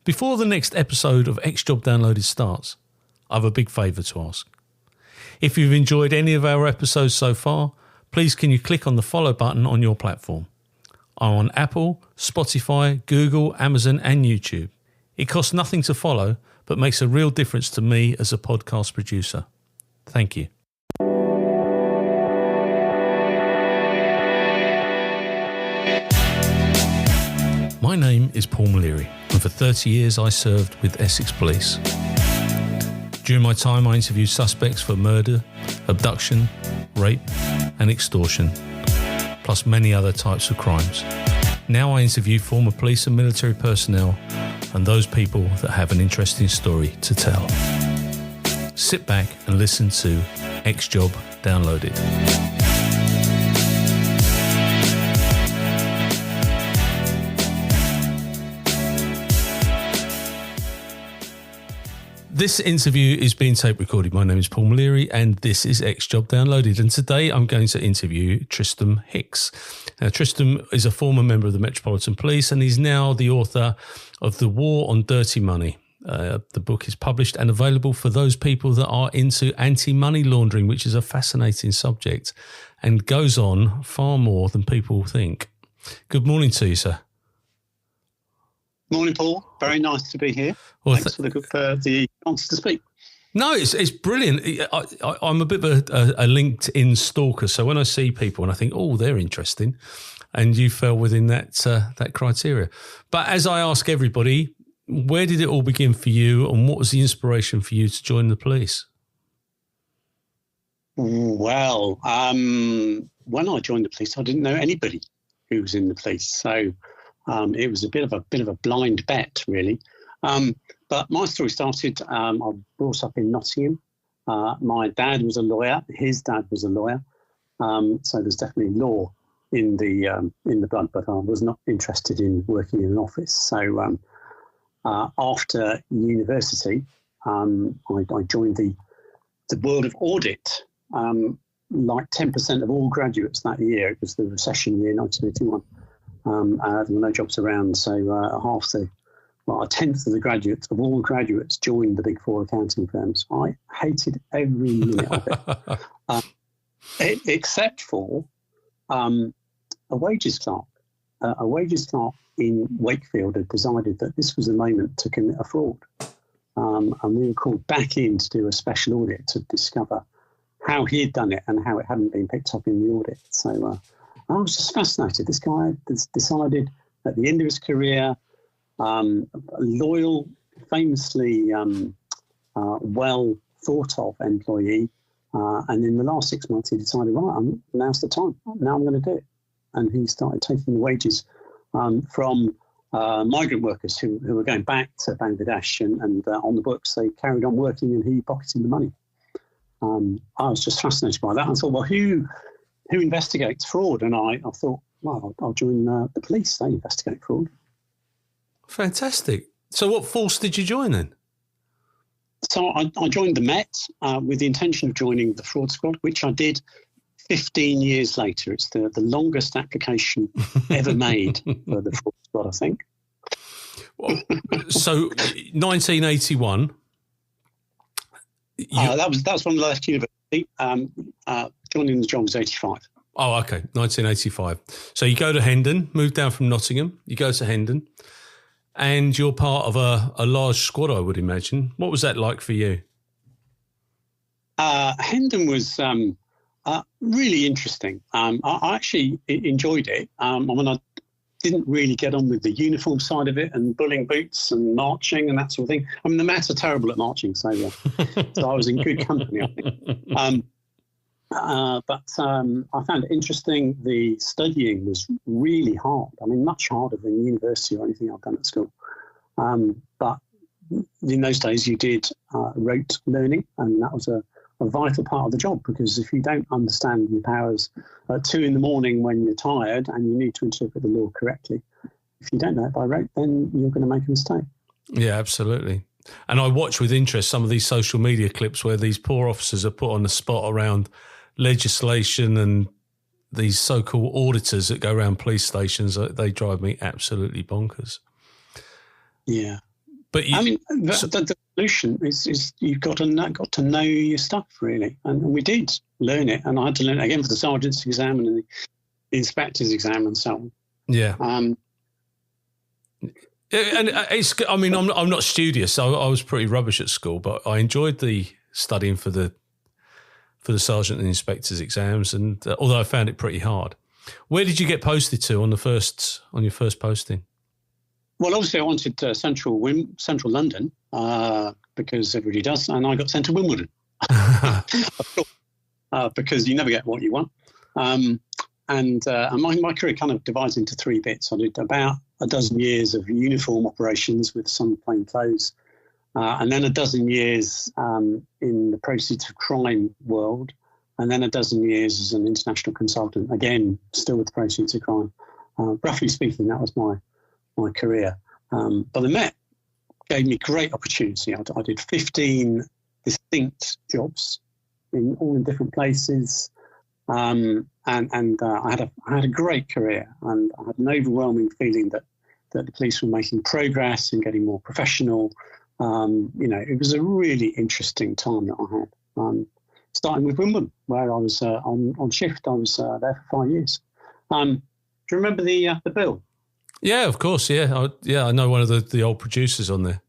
Before the next episode of X Job Downloaded starts, I have a big favour to ask. If you've enjoyed any of our episodes so far, please can you click on the follow button on your platform. I'm on Apple, Spotify, Google, Amazon and YouTube. It costs nothing to follow, but makes a real difference to me as a podcast producer. Thank you. My name is Paul Maleary, and for 30 years I served with Essex Police. During my time I interviewed suspects for murder, abduction, rape and extortion, plus many other types of crimes. Now I interview former police and military personnel and those people that have an interesting story to tell. Sit back and listen to X Job Downloaded. This interview is being tape recorded. My name is Paul Maleary and this is X Job Downloaded. And today I'm going to interview Tristram Hicks. Now, Tristram is a former member of the Metropolitan Police and he's now the author of The War on Dirty Money. The book is published and available for those people that are into anti-money laundering, which is a fascinating subject and goes on far more than people think. Good morning to you, sir. Morning, Paul. Very nice to be here. Well, thanks for the chance to speak. No, it's brilliant. I'm a bit of a LinkedIn stalker, so when I see people and I think, oh, they're interesting, and you fell within that criteria. But as I ask everybody, where did it all begin for you, and what was the inspiration for you to join the police? Well, when I joined the police, I didn't know anybody who was in the police, so it was a bit of a blind bet, really. But my story started, I was brought up in Nottingham. My dad was a lawyer. His dad was a lawyer. So there's definitely law in the blood, but I was not interested in working in an office. So after university, I joined the world of audit. Like 10% of all graduates that year, it was the recession year, 1981. There were no jobs around, so a tenth of the graduates, of all graduates, joined the big four accounting firms. I hated every minute of it, except for a wages clerk. A wages clerk in Wakefield had decided that this was the moment to commit a fraud. And we were called back in to do a special audit to discover how he had done it and how it hadn't been picked up in the audit. So I was just fascinated. This guy decided at the end of his career, loyal, famously well thought of employee, and in the last 6 months he decided, right, now's the time. Now I'm going to do it. And he started taking the wages from migrant workers who were going back to Bangladesh and on the books. They carried on working and he pocketed the money. I was just fascinated by that. I thought, well, who investigates fraud? And I thought, well, I'll join the police. They investigate fraud. Fantastic. So what force did you join then? So I joined the Met with the intention of joining the fraud squad, which I did 15 years later. It's the longest application ever made for the fraud squad, I think. Well, so 1981. That was when I left university. Joining the job was 85. Oh, okay, 1985. So you go to Hendon, move down from Nottingham, you go to Hendon, and you're part of a large squad, I would imagine. What was that like for you? Hendon was really interesting. I actually enjoyed it. I mean, I didn't really get on with the uniform side of it and bullying boots and marching and that sort of thing. I mean, the Mets are terrible at marching, so I was in good company, I think. But I found it interesting. The studying was really hard. I mean, much harder than university or anything I've done at school. But in those days, you did rote learning, and that was a vital part of the job, because if you don't understand your powers at 2 a.m. when you're tired and you need to interpret the law correctly, if you don't know it by rote, then you're going to make a mistake. Yeah, absolutely. And I watch with interest some of these social media clips where these poor officers are put on the spot around legislation, and these so-called auditors that go around police stations, they drive me absolutely bonkers. Yeah. But I mean, the solution is you've got to know your stuff, really. And we did learn it. And I had to learn it again for the sergeant's exam and the inspector's exam and so on. Yeah. And it's, I mean, I'm not studious. I was pretty rubbish at school, but I enjoyed the studying for the sergeant and inspector's exams. And although I found it pretty hard. Where did you get posted to on your first posting? Well, obviously I wanted central London because everybody does. And I got sent to Wimbledon because you never get what you want. And my career kind of divides into three bits. I did about a dozen years of uniform operations with some plain clothes, and then a dozen years in the proceeds of crime world, and then a dozen years as an international consultant, again, still with the proceeds of crime. Roughly speaking, that was my career. But the Met gave me great opportunity. I did 15 distinct jobs all in different places. And I had a great career, and I had an overwhelming feeling that the police were making progress and getting more professional. It was a really interesting time that I had. Starting with Wimbledon, where I was on shift. I was there for 5 years. Do you remember the bill? Yeah, of course. Yeah, I know one of the old producers on there.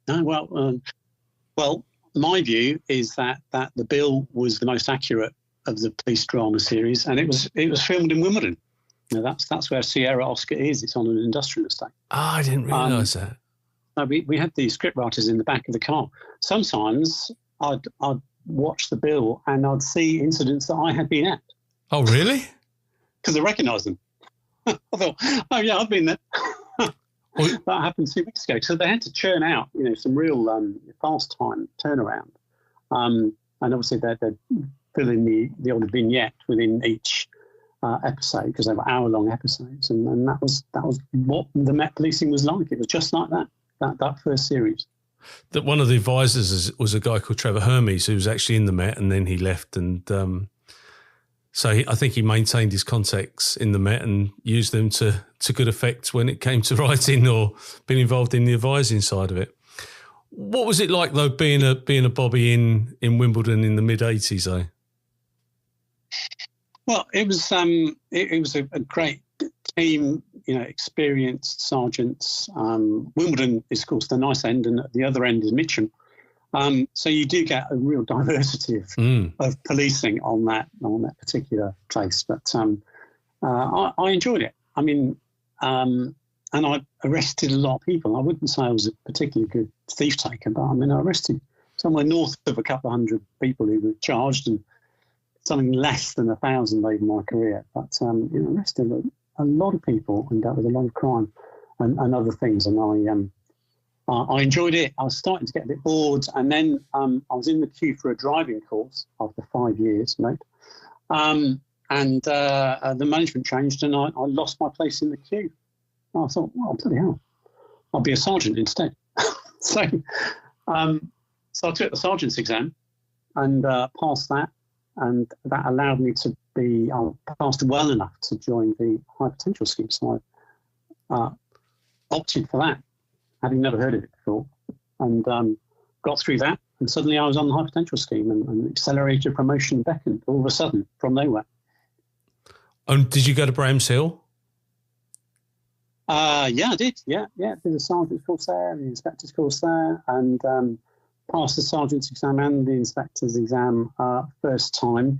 Well, my view is that the bill was the most accurate of the police drama series, and it was filmed in Wimbledon. That's where Sierra Oscar is. It's on an industrial estate. I didn't realise that. We had the script writers in the back of the car. Sometimes I'd watch the bill and I'd see incidents that I had been at. Oh, really? Because I recognised them. I thought, oh yeah, I've been there. That happened 2 weeks ago. So they had to churn out, some real fast time turnaround. And obviously they'd fill in the old vignette within each episode, because they were hour-long episodes, and that was what the Met policing was like. It was just like that first series. That one of the advisors was a guy called Trevor Hermes, who was actually in the Met, and then he left, and I think he maintained his contacts in the Met and used them to good effect when it came to writing or being involved in the advising side of it. What was it like though, being a Bobby in Wimbledon in the mid-80s though? Well, it was a great team, experienced sergeants. Wimbledon is, of course, the nice end, and at the other end is Mitcham. So you do get a real diversity of policing on that particular place. But I enjoyed it. I mean, and I arrested a lot of people. I wouldn't say I was a particularly good thief taker, but I mean, I arrested somewhere north of a couple of hundred people who were charged, and something less than 1,000 over my career. But arrested a lot of people and dealt with a lot of crime and other things. And I enjoyed it. I was starting to get a bit bored, and then I was in the queue for a driving course after 5 years, and the management changed, and I lost my place in the queue. I thought, well, bloody hell, I'll be a sergeant instead. So I took the sergeant's exam and passed that, and that allowed me to I passed well enough to join the high potential scheme. So I opted for that, having never heard of it before, and got through that, and suddenly I was on the high potential scheme, and accelerated promotion beckoned all of a sudden from nowhere. Did you go to Bramshill? Yeah, I did. Yeah. Did the sergeant's course there, the inspector's course there, and passed the sergeant's exam and the inspector's exam first time.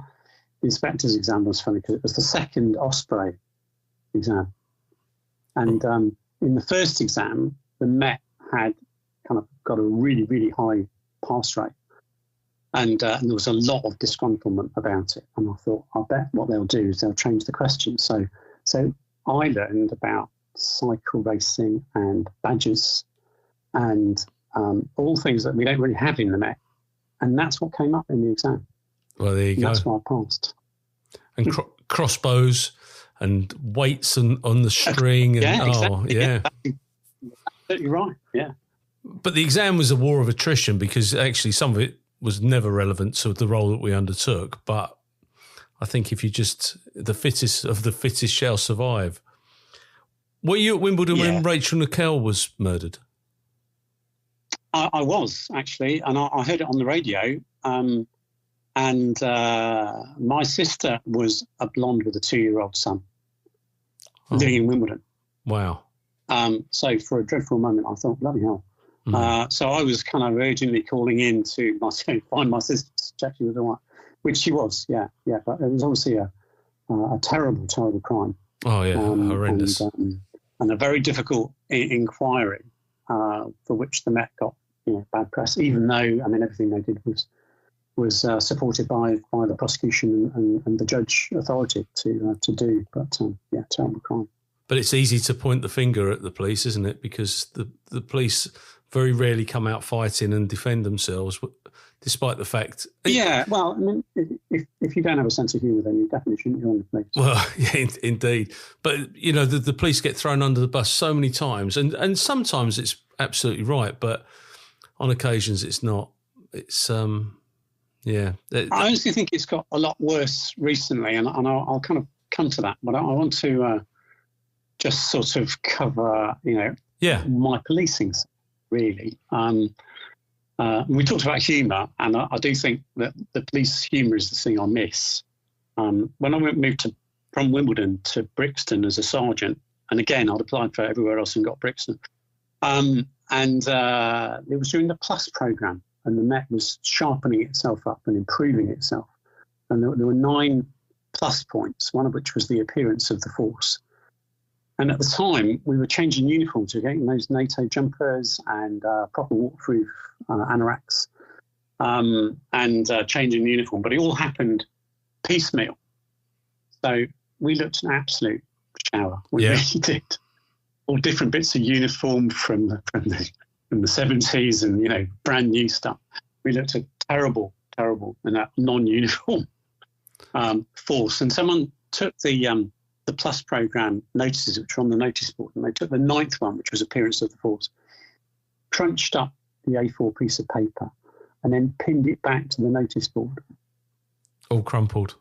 The inspector's exam was funny because it was the second Osprey exam. And in the first exam, the Met had kind of got a really, really high pass rate. And there was a lot of disgruntlement about it. And I thought, I bet what they'll do is they'll change the questions. So I learned about cycle racing and badges and all things that we don't really have in the Met. And that's what came up in the exam. Well, there you go. That's why I passed. And crossbows and weights on the string. And, yeah, exactly. Yeah. Absolutely right, yeah. But the exam was a war of attrition because actually some of it was never relevant to the role that we undertook. But I think if you the fittest of the fittest shall survive. Were you at Wimbledon when Rachel Nickell was murdered? I was actually, and I heard it on the radio. And my sister was a blonde with a 2-year-old son living in Wimbledon. Wow. So for a dreadful moment, I thought, bloody hell. So I was kind of urgently calling in to find my sister to check she was all right, which she was, yeah. But it was obviously a terrible, terrible crime. Oh, yeah, horrendous. And a very difficult inquiry for which the Met got bad press, even though, I mean, everything they did was supported by the prosecution and the judge authority to do. But, terrible crime. But it's easy to point the finger at the police, isn't it? Because the police very rarely come out fighting and defend themselves, despite the fact... Yeah, well, I mean, if you don't have a sense of humour, then you definitely shouldn't join the police. Well, yeah, indeed. But, the police get thrown under the bus so many times, and sometimes it's absolutely right, but on occasions it's not. It's... Yeah. I honestly think it's got a lot worse recently, and I'll kind of come to that, but I want to just sort of cover, my policing, really. We talked about humour, and I do think that the police humour is the thing I miss. When I moved from Wimbledon to Brixton as a sergeant, and again, I'd applied for everywhere else and got Brixton, and it was during the Plus programme. And the Met was sharpening itself up and improving itself. And there were 9 plus points, one of which was the appearance of the force. And at the time, we were changing uniforms. We were getting those NATO jumpers and proper waterproof anoraks and changing uniform. But it all happened piecemeal. So we looked an absolute shower. We really did. All different bits of uniform from the 70s and, brand new stuff. We looked at terrible in that non-uniform force. And someone took the Plus programme notices, which were on the notice board, and they took the 9th one, which was appearance of the force, crunched up the A4 piece of paper, and then pinned it back to the notice board. All crumpled.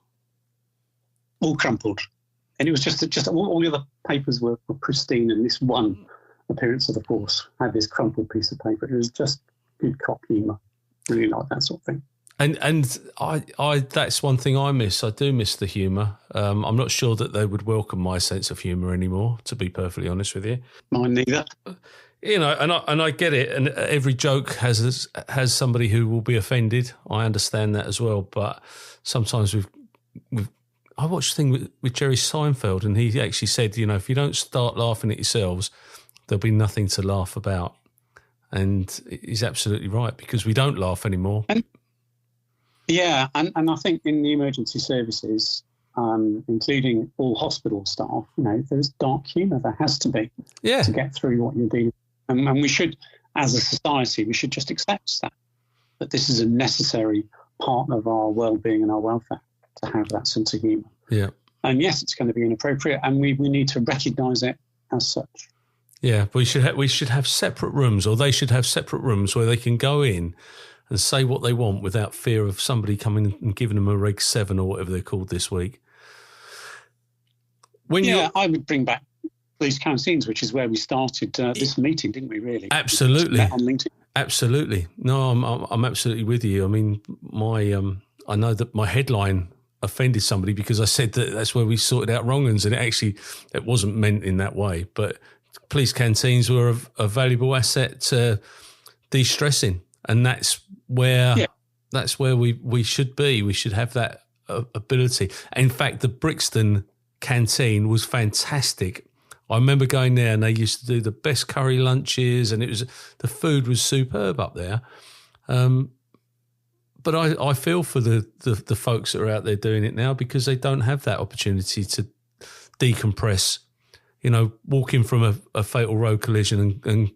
And it was just all the other papers were pristine, and this one appearance of the force had this crumpled piece of paper. It was just good cop humour. Really like that sort of thing. And I that's one thing I miss. I do miss the humour. I'm not sure that they would welcome my sense of humour anymore, to be perfectly honest with you. Mine neither. And I get it. And every joke has somebody who will be offended. I understand that as well. But sometimes I watched a thing with Jerry Seinfeld, and he actually said, if you don't start laughing at yourselves, there'll be nothing to laugh about. And he's absolutely right, because we don't laugh anymore. And I think in the emergency services, including all hospital staff, there's dark humour. There has to be to get through what you're dealing with. And we should, as a society, we should just accept that this is a necessary part of our well-being and our welfare, to have that sense of humour. Yeah. And yes, it's going to be inappropriate, and we need to recognise it as such. Yeah, we should have separate rooms, or they should have separate rooms where they can go in and say what they want without fear of somebody coming and giving them a Reg 7 or whatever they're called this week. I would bring back police canteens, which is where we started this meeting, didn't we, really? Absolutely. On LinkedIn. Absolutely. No, I'm absolutely with you. I mean, I know that my headline offended somebody because I said that's where we sorted out wrong-uns, and it wasn't meant in that way, but police canteens were a valuable asset to de-stressing, and that's where we should be. We should have that ability. In fact, the Brixton canteen was fantastic. I remember going there, and they used to do the best curry lunches, and the food was superb up there. But I feel for the folks that are out there doing it now, because they don't have that opportunity to decompress. Walk in from a fatal road collision and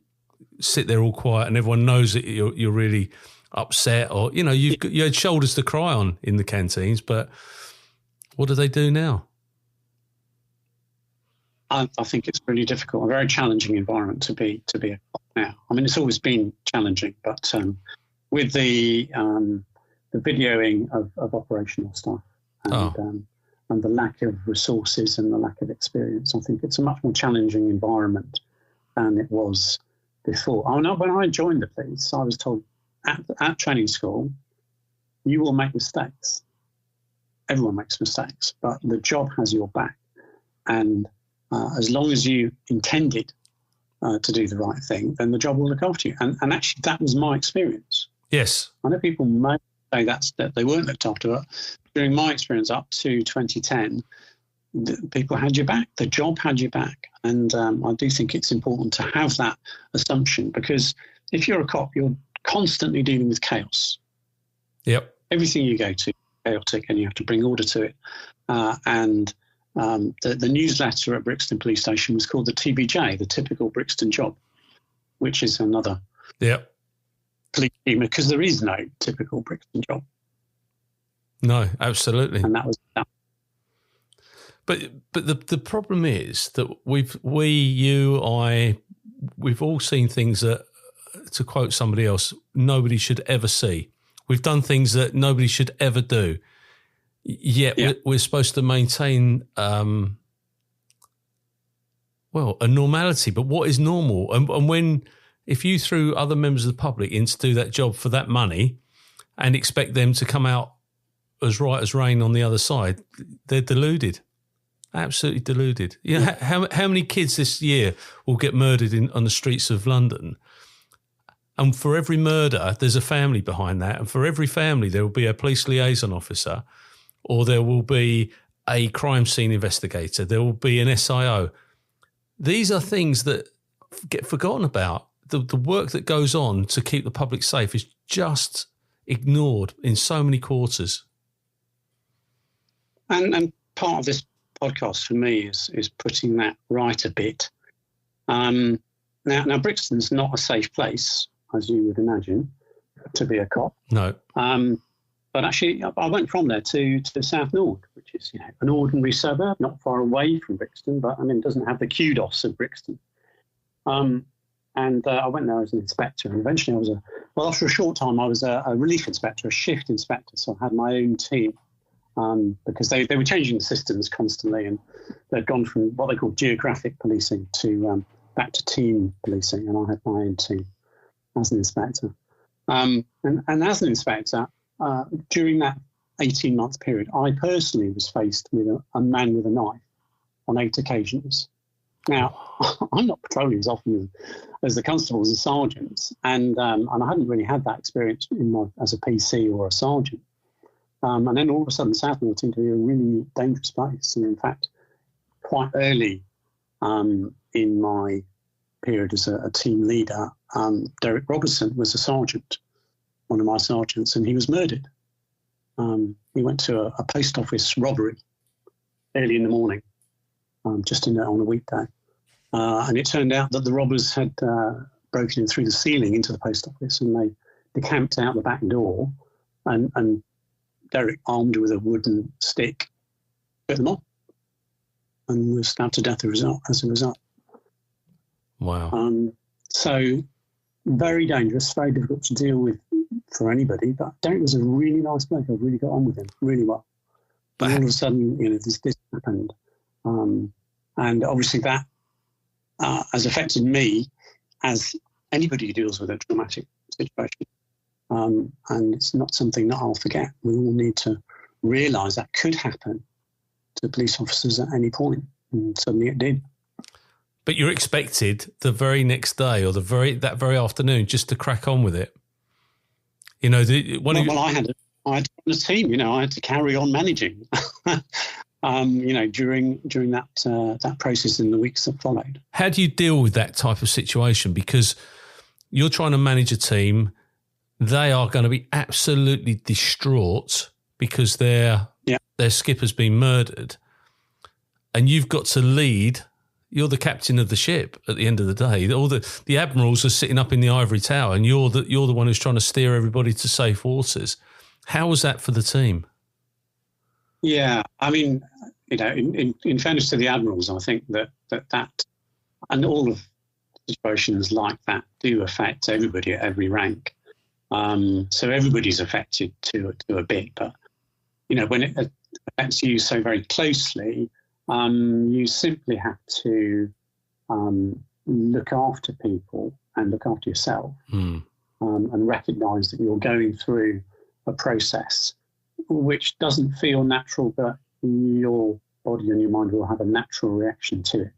sit there all quiet, and everyone knows that you're really upset, or you had shoulders to cry on in the canteens. But what do they do now? I think it's really difficult, a very challenging environment to be a cop now. I mean, it's always been challenging, but with the videoing of operational stuff and the lack of resources and the lack of experience, I think it's a much more challenging environment than it was before. Oh no, when I joined the police, I was told at training school, you will make mistakes. Everyone makes mistakes, but the job has your back. And as long as you intended to do the right thing, then the job will look after you. And actually, that was my experience. Yes. I know people may say that they weren't looked after, but during my experience up to 2010, people had your back. The job had your back. And I do think it's important to have that assumption, because if you're a cop, you're constantly dealing with chaos. Yep. Everything you go to is chaotic, and you have to bring order to it. The newsletter at Brixton Police Station was called the TBJ, the Typical Brixton Job, which is another police scheme, because there is no typical Brixton job. No, absolutely. And that was that. But the problem is that we've all seen things that, to quote somebody else, nobody should ever see. We've done things that nobody should ever do. Yet we're supposed to maintain, a normality. But what is normal? And if you threw other members of the public in to do that job for that money and expect them to come out as right as rain on the other side, they're deluded. Absolutely deluded. You know, how many kids this year will get murdered on the streets of London? And for every murder, there's a family behind that. And for every family, there will be a police liaison officer, or there will be a crime scene investigator. There will be an SIO. These are things that get forgotten about. The work that goes on to keep the public safe is just ignored in so many quarters. And part of this podcast for me is putting that right a bit. Now Brixton's not a safe place, as you would imagine, to be a cop. No. But actually, I went from there to South Nord, which is an ordinary suburb, not far away from Brixton, but it doesn't have the kudos of Brixton. And I went there as an inspector, and eventually after a short time, I was a relief inspector, a shift inspector. So I had my own team, because they were changing the systems constantly, and they'd gone from what they call geographic policing to back to team policing, and I had my own team as an inspector. And as an inspector, during that 18-month period, I personally was faced with a man with a knife on 8 occasions. Now, I'm not patrolling as often as the constables and sergeants, and I hadn't really had that experience as a PC or a sergeant. And then all of a sudden, South Nord seemed to be a really dangerous place. And in fact, quite early in my period as a team leader, Derek Robertson was a sergeant, one of my sergeants, and he was murdered. He went to a post office robbery early in the morning, just on a weekday. And it turned out that the robbers had broken in through the ceiling into the post office, and they decamped out the back door, and Derek, armed with a wooden stick, put them on and was stabbed to death as a result. Wow. So very dangerous, very difficult to deal with for anybody. But Derek was a really nice bloke. I really got on with him really well. But all of a sudden, this happened. And obviously that has affected me as anybody who deals with a traumatic situation. And it's not something that I'll forget. We all need to realise that could happen to police officers at any point, and suddenly it did. But you're expected the very next day or that very afternoon just to crack on with it. I had a team. I had to carry on managing. During that process in the weeks that followed. How do you deal with that type of situation? Because you're trying to manage a team. They are going to be absolutely distraught because their skipper's been murdered, and you've got to lead. You're the captain of the ship at the end of the day. All the admirals are sitting up in the ivory tower, and you're the one who's trying to steer everybody to safe waters. How was that for the team? Yeah, in fairness to the admirals, I think that and all of situations like that do affect everybody at every rank. So everybody's affected to a bit, but when it affects you so very closely, you simply have to look after people and look after yourself, and recognise that you're going through a process which doesn't feel natural, but your body and your mind will have a natural reaction to it.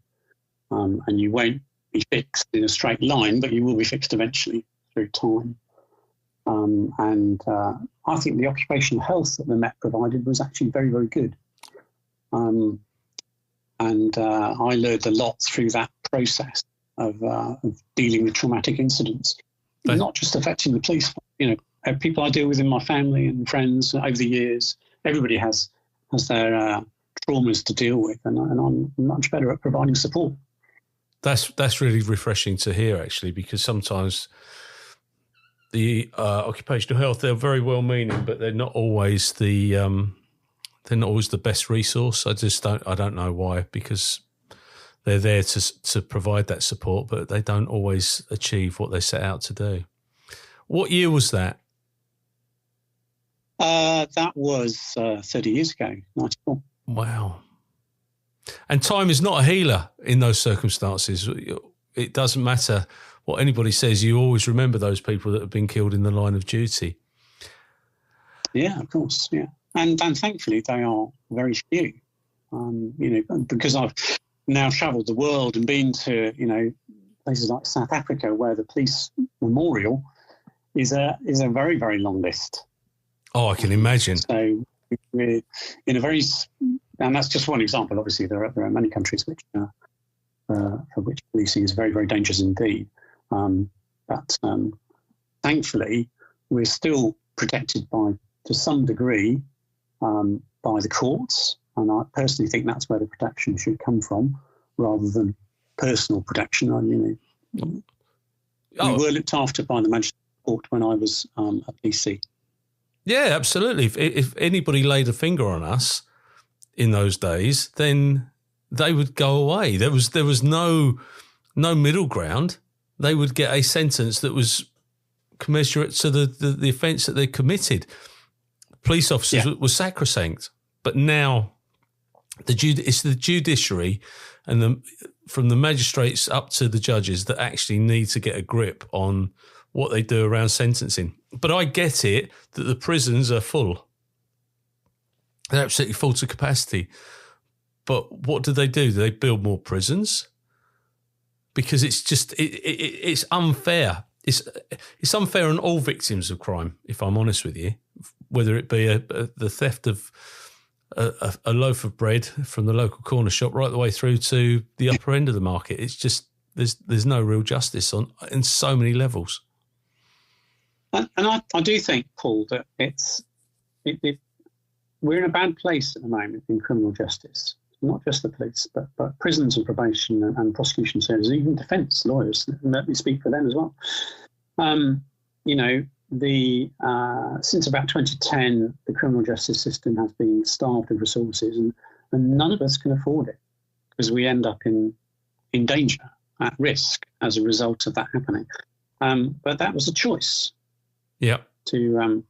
And you won't be fixed in a straight line, but you will be fixed eventually through time. And I think the occupational health that the Met provided was actually very, very good. And I learned a lot through that process of dealing with traumatic incidents, not just affecting the police. People I deal with in my family and friends over the years. Everybody has their traumas to deal with, and I'm much better at providing support. That's really refreshing to hear, actually, because sometimes the occupational health, they're very well-meaning, but they're not always the best resource. I don't know why, because they're there to provide that support, but they don't always achieve what they set out to do. What year was that? That was 30 years ago, 94. Wow. And time is not a healer in those circumstances. It doesn't matter what anybody says. You always remember those people that have been killed in the line of duty. Yeah, of course, yeah. And thankfully they are very few, because I've now travelled the world and been to, places like South Africa, where the police memorial is a very, very long list. Oh, I can imagine. So we're in a very, and that's just one example. Obviously, there are many countries for which policing is very, very dangerous indeed. But thankfully, we're still protected to some degree, by the courts. And I personally think that's where the protection should come from, rather than personal protection. We were looked after by the Magistrate Court when I was a PC. Yeah, absolutely. If anybody laid a finger on us in those days, then they would go away. There was no middle ground. They would get a sentence that was commensurate to the offence that they committed. Police officers were sacrosanct, but now it's the judiciary and from the magistrates up to the judges that actually need to get a grip on what they do around sentencing. But I get it that the prisons are full. They're absolutely full to capacity. But what do? Do they build more prisons? Because it's just, it's unfair. It's unfair on all victims of crime, if I'm honest with you, whether it be the theft of a loaf of bread from the local corner shop right the way through to the upper end of the market. It's just, there's no real justice in so many levels. And I do think, Paul, that we're in a bad place at the moment in criminal justice. Not just the police, but prisons and probation and prosecution services, even defence lawyers. Let me speak for them as well. Since about 2010, the criminal justice system has been starved of resources, and none of us can afford it, because we end up in danger, at risk, as a result of that happening. But that was a choice. Yeah. To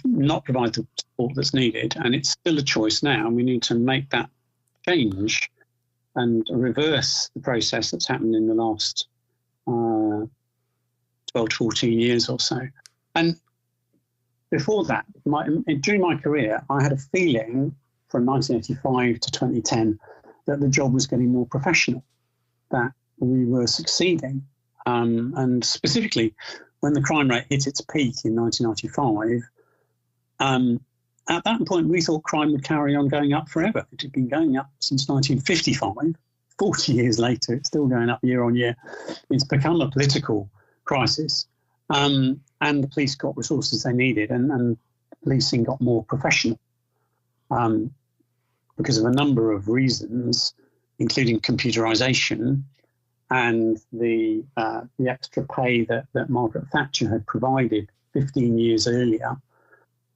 not provide the support that's needed, and it's still a choice now, and we need to make that change and reverse the process that's happened in the last 12 to 14 years or so. And before that, during my career, I had a feeling from 1985 to 2010 that the job was getting more professional, that we were succeeding, and specifically when the crime rate hit its peak in 1995, at that point we thought crime would carry on going up forever. It had been going up since 1955. 40 years later, it's still going up year on year. It's become a political crisis, and the police got resources they needed, and policing got more professional because of a number of reasons, including computerisation and the extra pay that Margaret Thatcher had provided 15 years earlier.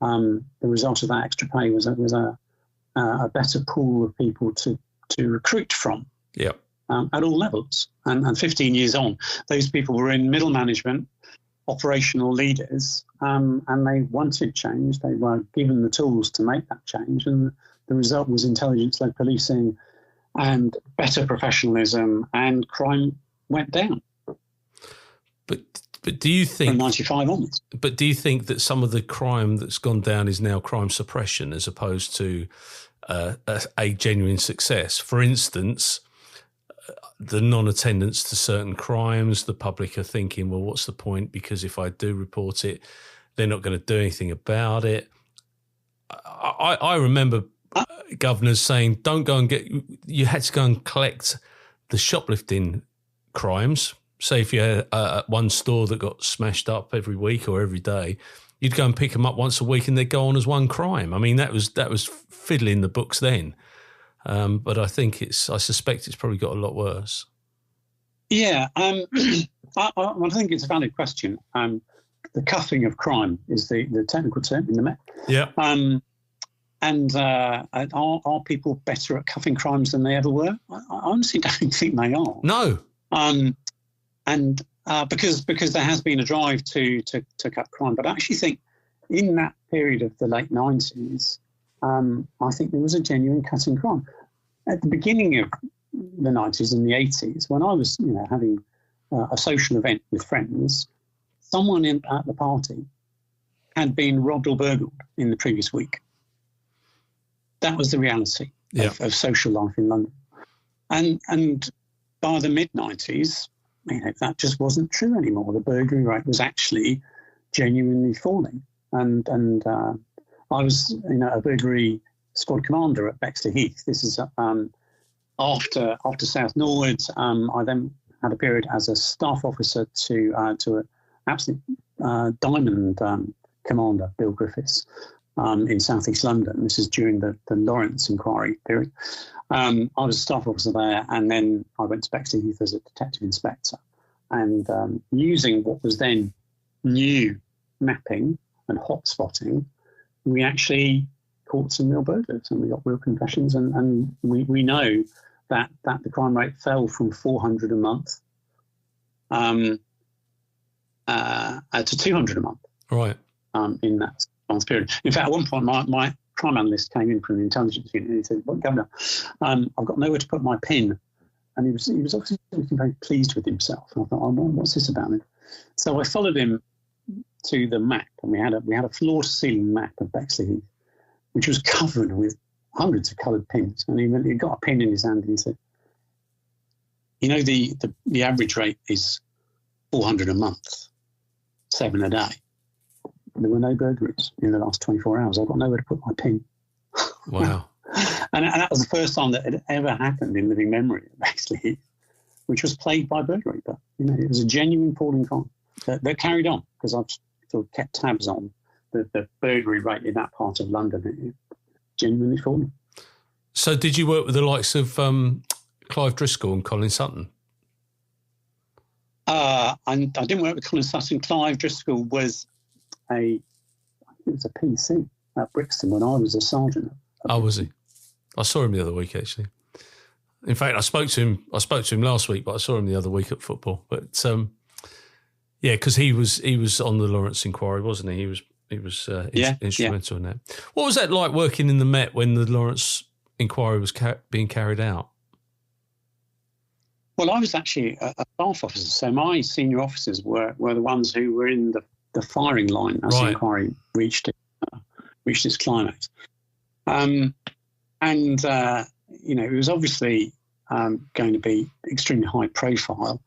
The result of that extra pay was a better pool of people to recruit from. Yep. At all levels. And 15 years on, those people were in middle management, operational leaders, and they wanted change. They were given the tools to make that change, and the result was intelligence-led policing and better professionalism, and crime went down. But do you think from 95 onwards? But do you think that some of the crime that's gone down is now crime suppression as opposed to a genuine success? For instance, the non-attendance to certain crimes, the public are thinking, well, what's the point? Because if I do report it, they're not going to do anything about it. I remember governors saying, don't go and you had to go and collect the shoplifting crimes. Say if you had one store that got smashed up every week or every day, you'd go and pick them up once a week and they'd go on as one crime. I mean, that was fiddling the books then. But I suspect it's probably got a lot worse. Yeah, I think it's a valid question. The cuffing of crime is the technical term in the Met. Yeah. And are people better at cuffing crimes than they ever were? I honestly don't think they are. No. And because there has been a drive to cut crime, but I actually think in that period of the late 90s, I think there was a genuine cutting crime. At the beginning of the 90s and the 80s, when I was having a social event with friends, someone at the party had been robbed or burgled in the previous week. That was the reality of social life in London. And by the mid-90s, that just wasn't true anymore. The burglary rate was actually genuinely falling. And I was a burglary squad commander at Bexley Heath. This is after South Norwood. I then had a period as a staff officer to an absolute diamond commander, Bill Griffiths, in South East London. This is during the Lawrence inquiry period. I was a staff officer there, and then I went to Bexley Heath as a detective inspector. And using what was then new mapping and hot spotting, we actually caught some real burglars and we got real confessions. And we know that the crime rate fell from 400 a month to 200 a month. Right. In that month period. In fact, at one point, my crime analyst came in from the intelligence unit and he said, well, Governor, I've got nowhere to put my pin. And he was obviously looking very pleased with himself. And I thought, what's this about? So I followed him to the map, and we had a floor-to-ceiling map of Bexley Heath, which was covered with hundreds of coloured pins. And he got a pin in his hand and he said, the average rate is 400 a month, 7 a day. There were no burglaries in the last 24 hours. I've got nowhere to put my pin. Wow. And that was the first time that had ever happened in living memory, basically, which was plagued by burglary. But it was a genuine falling crime that carried on because I've sort of kept tabs on the burglary rate in that part of London. It genuinely fallen. So, did you work with the likes of Clive Driscoll and Colin Sutton? I didn't work with Colin Sutton. Clive Driscoll was a PC at Brixton when I was a sergeant. Oh, was he? I saw him the other week, actually. In fact, I spoke to him last week, but I saw him the other week at football. But because he was on the Lawrence inquiry, wasn't he? He was instrumental in that. What was that like working in the Met when the Lawrence inquiry was being carried out? Well, I was actually a staff officer, so my senior officers were the ones who were in the firing line as the inquiry reached its climax. It was obviously going to be extremely high profile,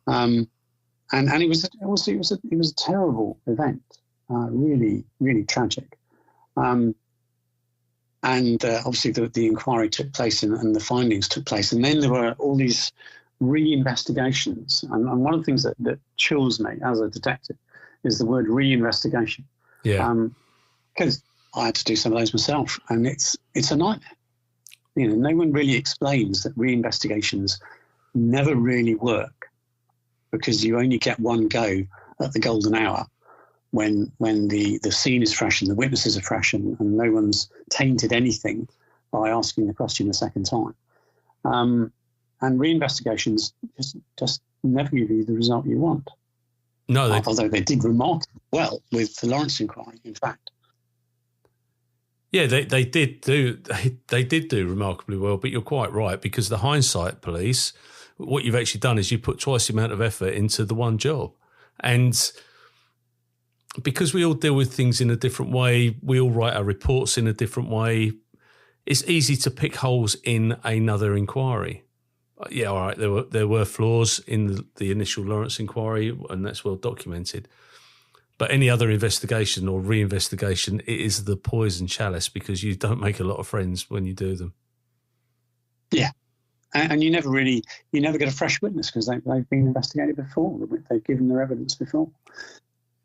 and it was a terrible event, really, really tragic. Obviously the inquiry took place and the findings took place, and then there were all these re-investigations. And one of the things that chills me as a detective is the word re-investigation. Yeah. Because I had to do some of those myself, and it's a nightmare. No one really explains that re-investigations never really work because you only get one go at the golden hour when the scene is fresh and the witnesses are fresh and no one's tainted anything by asking the question a second time. And re-investigations just never give you the result you want. No, although they did remarkably well with the Lawrence inquiry, in fact. Yeah, they did do remarkably well, but you're quite right, because the hindsight police, what you've actually done is you put twice the amount of effort into the one job. And because we all deal with things in a different way, we all write our reports in a different way, it's easy to pick holes in another inquiry. Yeah, all right, there were flaws in the initial Lawrence inquiry, and that's well documented. But any other investigation or reinvestigation, it is the poison chalice, because you don't make a lot of friends when you do them. Yeah. And you never get a fresh witness, because they've been investigated before. They've given their evidence before.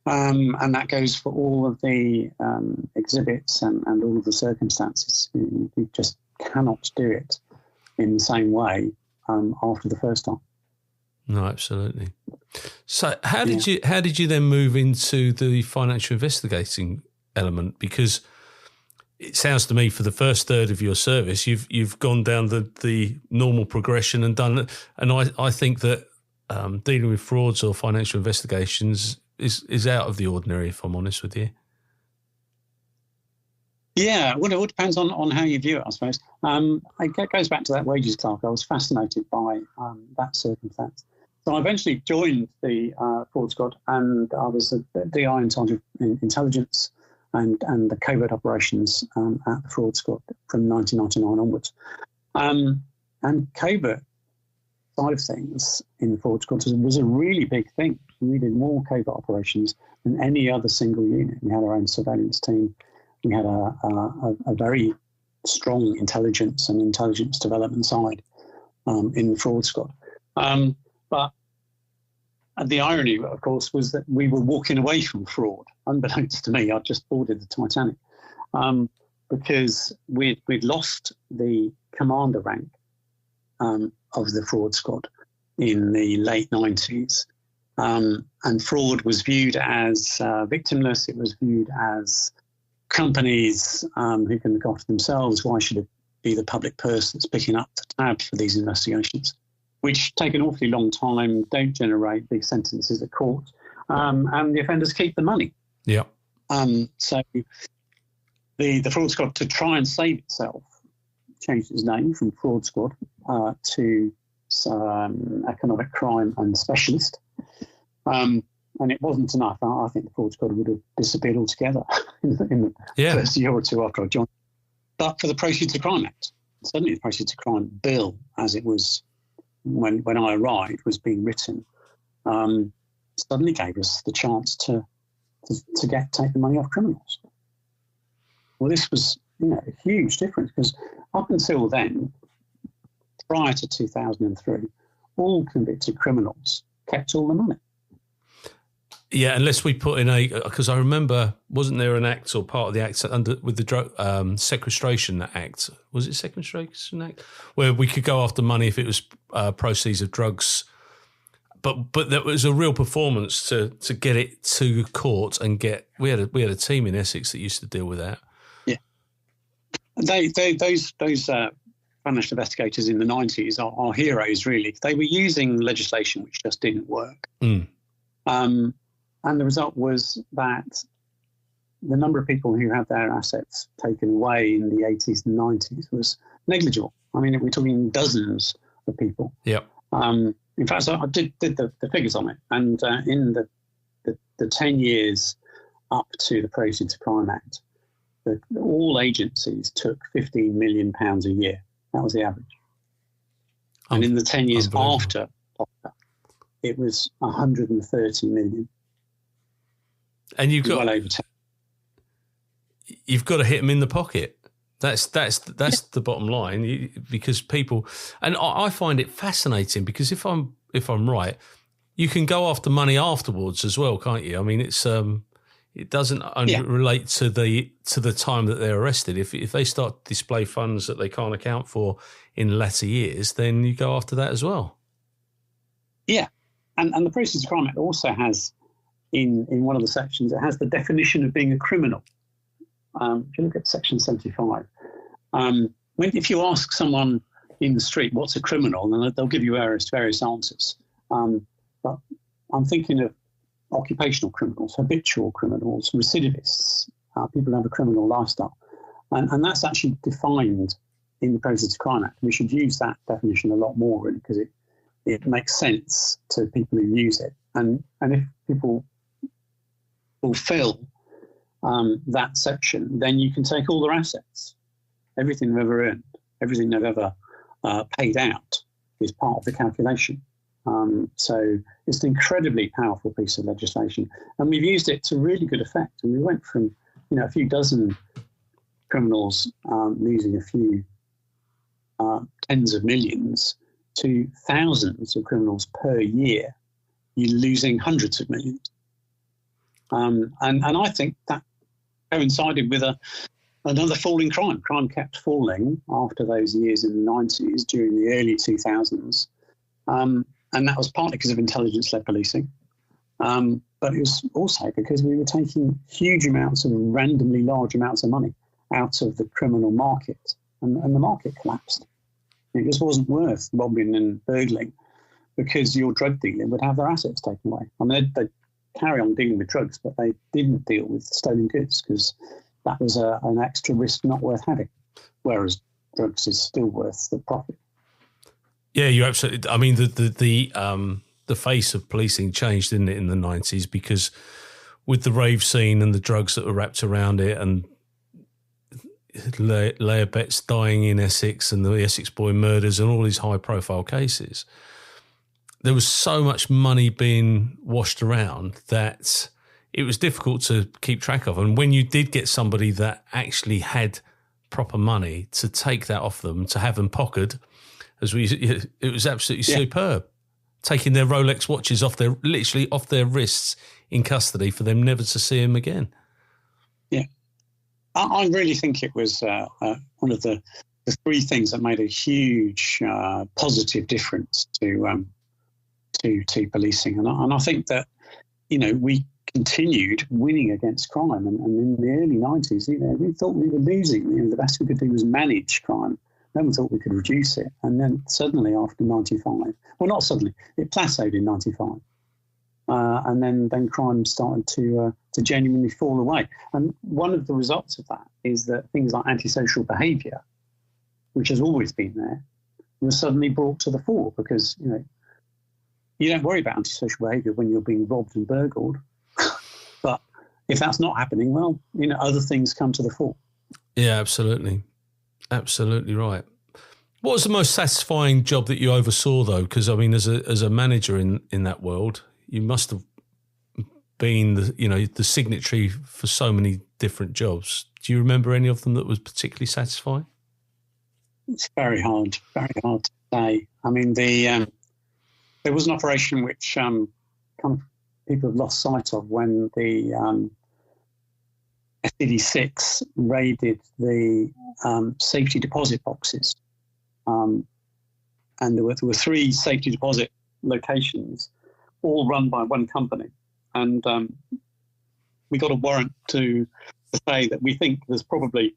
And that goes for all of the exhibits and all of the circumstances. You just cannot do it in the same way after the first time. No, absolutely. So how did you then move into the financial investigating element? Because it sounds to me, for the first third of your service, you've gone down the normal progression and done it. And I think that dealing with frauds or financial investigations is out of the ordinary, if I'm honest with you. Yeah, well, it all depends on how you view it, I suppose. It goes back to that wages clerk. I was fascinated by that circumstance. So I eventually joined the fraud squad, and I was a DI in charge of intelligence and the covert operations at the fraud squad from 1999 onwards. And covert side of things in the fraud squad was a really big thing. We did more covert operations than any other single unit. We had our own surveillance team. We had a very strong intelligence and intelligence development side in the fraud squad. But the irony, of course, was that we were walking away from fraud. Unbeknownst to me, I'd just boarded the Titanic because we'd lost the commander rank of the fraud squad in the late 90s. And fraud was viewed as victimless. It was viewed as companies who can look after themselves. Why should it be the public person that's picking up the tab for these investigations, which take an awfully long time, don't generate big sentences at court, and the offenders keep the money. Yeah. So the fraud squad, to try and save itself, changed its name from fraud squad to economic crime and specialist. And it wasn't enough. I think the fraud squad would have disappeared altogether in the first year or two after I joined. But for the Proceeds of Crime Act, certainly the Proceeds of Crime Bill, as it was when I arrived, was being written, suddenly gave us the chance to take the money off criminals. Well, this was a huge difference, because up until then, prior to 2003, all convicted criminals kept all the money. Yeah, unless we put in because I remember, wasn't there an act or part of the act with the drug sequestration act? Was it sequestration act where we could go after money if it was proceeds of drugs? But there was a real performance to get it to court and get. We had a team in Essex that used to deal with that. Yeah, those financial investigators in the 90s are heroes, really. They were using legislation which just didn't work. And the result was that the number of people who had their assets taken away in the 80s and 90s was negligible. I mean, we're talking dozens of people. Yeah. In fact, so I did the figures on it. And in the 10 years up to the Proceeds of Crime Act, all agencies took £15 million a year. That was the average. And in the 10 years after, it was 130 million. And you've got well over 10. You've got to hit them in the pocket. That's the bottom line. Because people, and I find it fascinating, because if I'm right, you can go after money afterwards as well, can't you? I mean, it's it doesn't only relate to the time that they're arrested. If they start to display funds that they can't account for in latter years, then you go after that as well. Yeah, and the Proceeds of Crime Act also has in one of the sections, it has the definition of being a criminal. If you look at section 75, if you ask someone in the street what's a criminal, then they'll give you various answers. But I'm thinking of occupational criminals, habitual criminals, recidivists, people who have a criminal lifestyle. And that's actually defined in the Proceeds of Crime Act. We should use that definition a lot more, really, because it makes sense to people who use it. And if people fulfill that section, then you can take all their assets, everything they've ever earned, everything they've ever paid out is part of the calculation. So it's an incredibly powerful piece of legislation, and we've used it to really good effect. And we went from a few dozen criminals losing a few tens of millions to thousands of criminals per year, you're losing hundreds of millions. And I think that coincided with another fall in crime. Crime kept falling after those years in the 90s, during the early 2000s. And that was partly because of intelligence-led policing. But it was also because we were taking huge amounts of randomly large amounts of money out of the criminal market. And the market collapsed. It just wasn't worth robbing and burgling because your drug dealer would have their assets taken away. I mean, they'd carry on dealing with drugs, but they didn't deal with stolen goods because that was an extra risk not worth having, whereas drugs is still worth the profit. Yeah, you absolutely. I mean, the face of policing changed, didn't it, in the 90s, because with the rave scene and the drugs that were wrapped around it, and Leah Betts dying in Essex and the Essex boy murders and all these high-profile cases, there was so much money being washed around that it was difficult to keep track of. And when you did get somebody that actually had proper money, to take that off them, to have them pocketed, it was absolutely superb. Taking their Rolex watches literally off their wrists in custody for them never to see them again. Yeah. I really think it was one of the three things that made a huge positive difference to policing. And I think that, we continued winning against crime. And in the early 90s, we thought we were losing. The best we could do was manage crime. No one thought we could reduce it. And then suddenly after 95, well, not suddenly, it plateaued in 95. And then crime started to genuinely fall away. And one of the results of that is that things like antisocial behaviour, which has always been there, was suddenly brought to the fore because, you don't worry about antisocial behaviour when you're being robbed and burgled. But if that's not happening, well, other things come to the fore. Yeah, absolutely. Absolutely right. What was the most satisfying job that you oversaw, though? Because, I mean, as a manager in that world, you must have been the signatory for so many different jobs. Do you remember any of them that was particularly satisfying? It's very hard to say. I mean, there was an operation which kind of people have lost sight of when the SED6 raided the safety deposit boxes. And there were three safety deposit locations, all run by one company. And we got a warrant to say that we think there's probably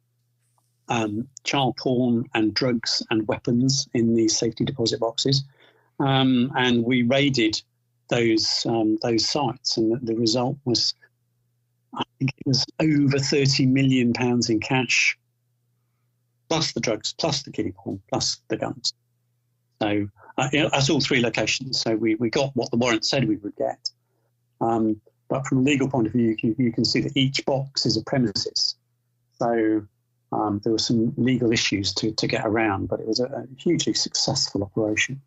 child porn and drugs and weapons in these safety deposit boxes. And we raided those sites, and the result was, I think it was over £30 million in cash, plus the drugs, plus the kiddie porn, plus the guns. So that's all three locations. So we got what the warrant said we would get. But from a legal point of view, you can see that each box is a premises. So there were some legal issues to get around, but it was a hugely successful operation.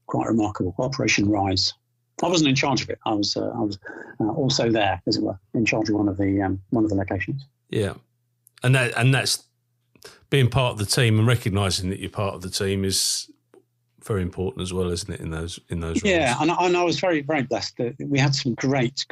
Quite remarkable. Operation Rise. I wasn't in charge of it. I was also there, as it were, in charge of one of the locations. Yeah, and that's being part of the team and recognising that you're part of the team is very important as well, isn't it? In those roles. Yeah, and I was very, very blessed that we had some great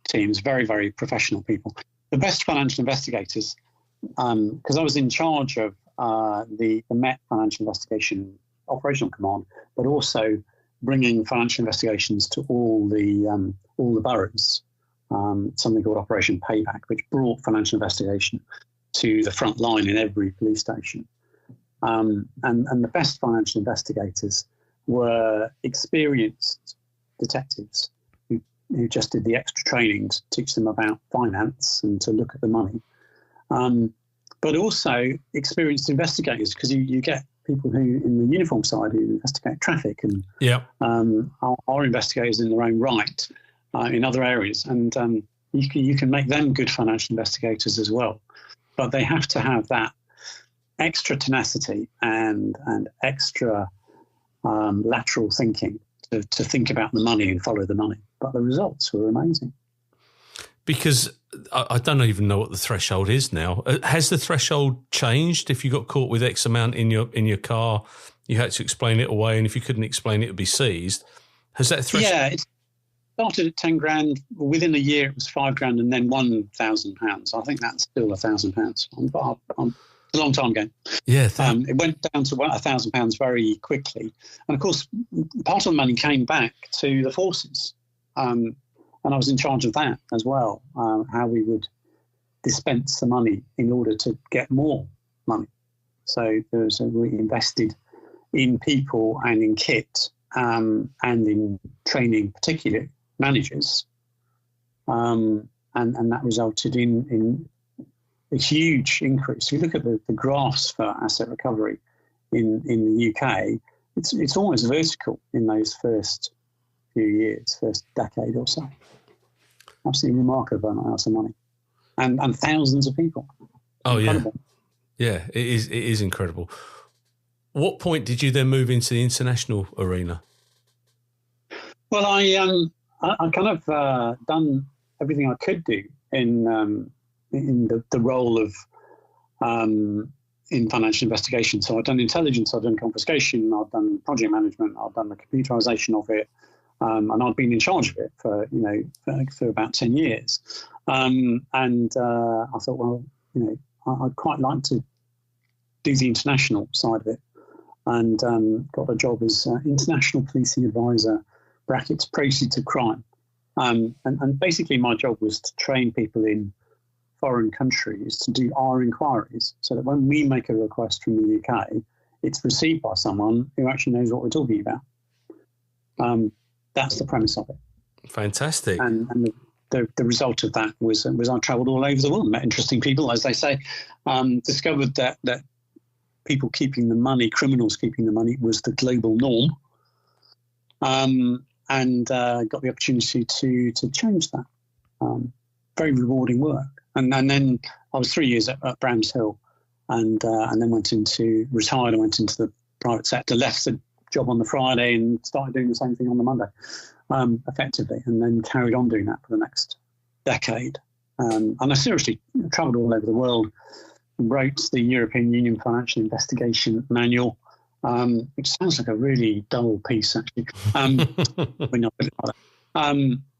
teams, very, very professional people. The best financial investigators, because I was in charge of the Met Financial Investigation Operational Command, but also bringing financial investigations to all the boroughs, something called Operation Payback, which brought financial investigation to the front line in every police station. And the best financial investigators were experienced detectives who just did the extra training to teach them about finance and to look at the money. But also experienced investigators, because you get people who, in the uniform side, who investigate traffic and are investigators in their own right in other areas. And you can make them good financial investigators as well. But they have to have that extra tenacity and extra lateral thinking to think about the money and follow the money. But the results were amazing. Because I don't even know what the threshold is now. Has the threshold changed? If you got caught with X amount in your car, you had to explain it away, and if you couldn't explain it, it would be seized. Has that threshold? Yeah, it started at 10 grand. Within a year, it was 5 grand, and then £1,000. I think that's still £1,000. It's a long time ago. Yeah, it went down to £1,000 very quickly, and of course, part of the money came back to the forces. And I was in charge of that as well, how we would dispense the money in order to get more money. So we invested in people and in kit and in training, particularly managers. And that resulted in a huge increase. If you look at the graphs for asset recovery in the UK, it's almost vertical in those first few years, first decade or so. Absolutely remarkable amounts of money, and thousands of people. Oh, incredible. Yeah, it is incredible. What point did you then move into the international arena? Well, I kind of done everything I could do in the role of in financial investigation. So I've done intelligence, I've done confiscation, I've done project management, I've done the computerization of it. And I've been in charge of it for about 10 years. And I thought, well, I'd quite like to do the international side of it, and got a job as international policing advisor, brackets proceeds of crime. And basically my job was to train people in foreign countries to do our inquiries, so that when we make a request from the UK, it's received by someone who actually knows what we're talking about. That's the premise of it. Fantastic. And the result of that was I travelled all over the world, met interesting people, as they say, discovered that people keeping the money, criminals keeping the money, was the global norm, and got the opportunity to change that. Very rewarding work. And then I was 3 years at Bramshill, and then retired and went into the private sector, left the job on the Friday and started doing the same thing on the Monday, effectively, and then carried on doing that for the next decade. And I seriously travelled all over the world, wrote the European Union Financial Investigation Manual, which sounds like a really dull piece, actually.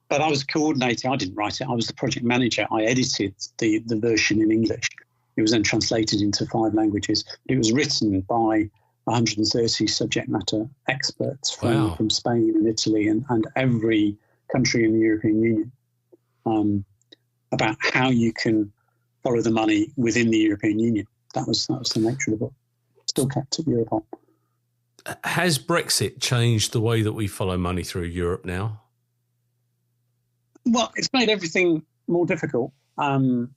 But I was coordinating. I didn't write it. I was the project manager. I edited the version in English. It was then translated into 5 languages. It was written by 130 subject matter experts from Spain and Italy and every country in the European Union, about how you can follow the money within the European Union. That was the nature of the book. Still kept at Europol. Has Brexit changed the way that we follow money through Europe now? Well, it's made everything more difficult because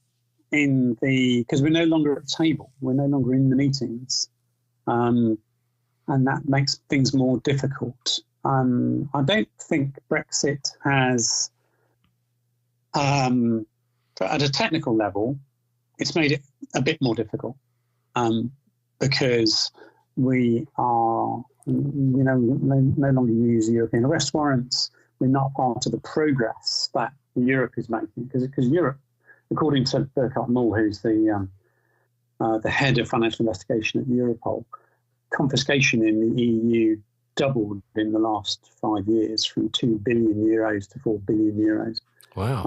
we're no longer at the table. We're no longer in the meetings. And that makes things more difficult. I don't think Brexit has, at a technical level, it's made it a bit more difficult because we are, no longer use European arrest warrants. We're not part of the progress that Europe is making because Europe, according to Burkhard Mull, who's the head of financial investigation at Europol, confiscation in the EU doubled in the last 5 years from 2 billion euros to 4 billion euros. Wow.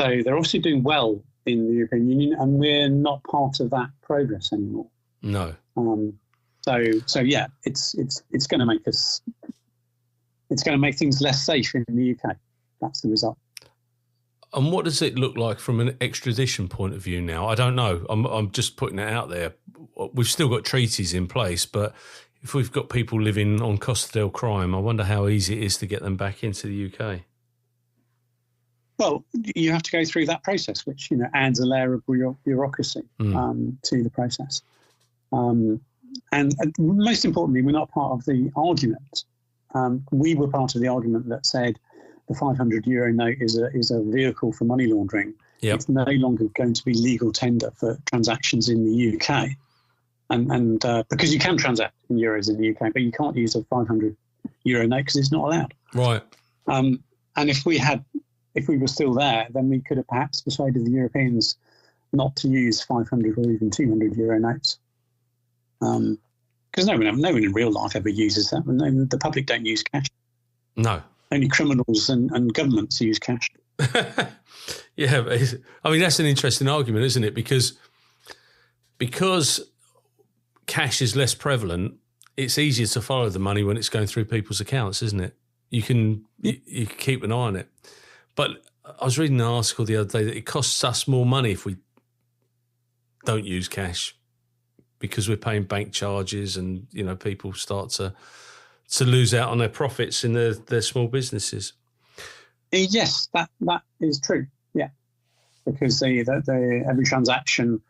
So they're obviously doing well in the European Union, and we're not part of that progress anymore. No. So yeah, it's going to make us, it's going to make things less safe in the UK. That's the result. And what does it look like from an extradition point of view now? I don't know. I'm just putting it out there. We've still got treaties in place, but if we've got people living on Costa del Crime, I wonder how easy it is to get them back into the UK. Well, you have to go through that process, which adds a layer of bureaucracy to the process. And most importantly, we're not part of the argument. We were part of the argument that said the €500 note is a vehicle for money laundering. Yep. It's no longer going to be legal tender for transactions in the UK. And because you can transact in euros in the UK, but you can't use a €500 note because it's not allowed. Right. And if we were still there, then we could have perhaps persuaded the Europeans not to use 500 or even €200 notes. Because no one in real life ever uses that. The public don't use cash. No. Only criminals and governments use cash. Yeah, I mean, that's an interesting argument, isn't it? Because cash is less prevalent, it's easier to follow the money when it's going through people's accounts, isn't it? You can keep an eye on it. But I was reading an article the other day that it costs us more money if we don't use cash because we're paying bank charges and, people start to lose out on their profits in their small businesses. Yes, that is true. Yeah, because every transaction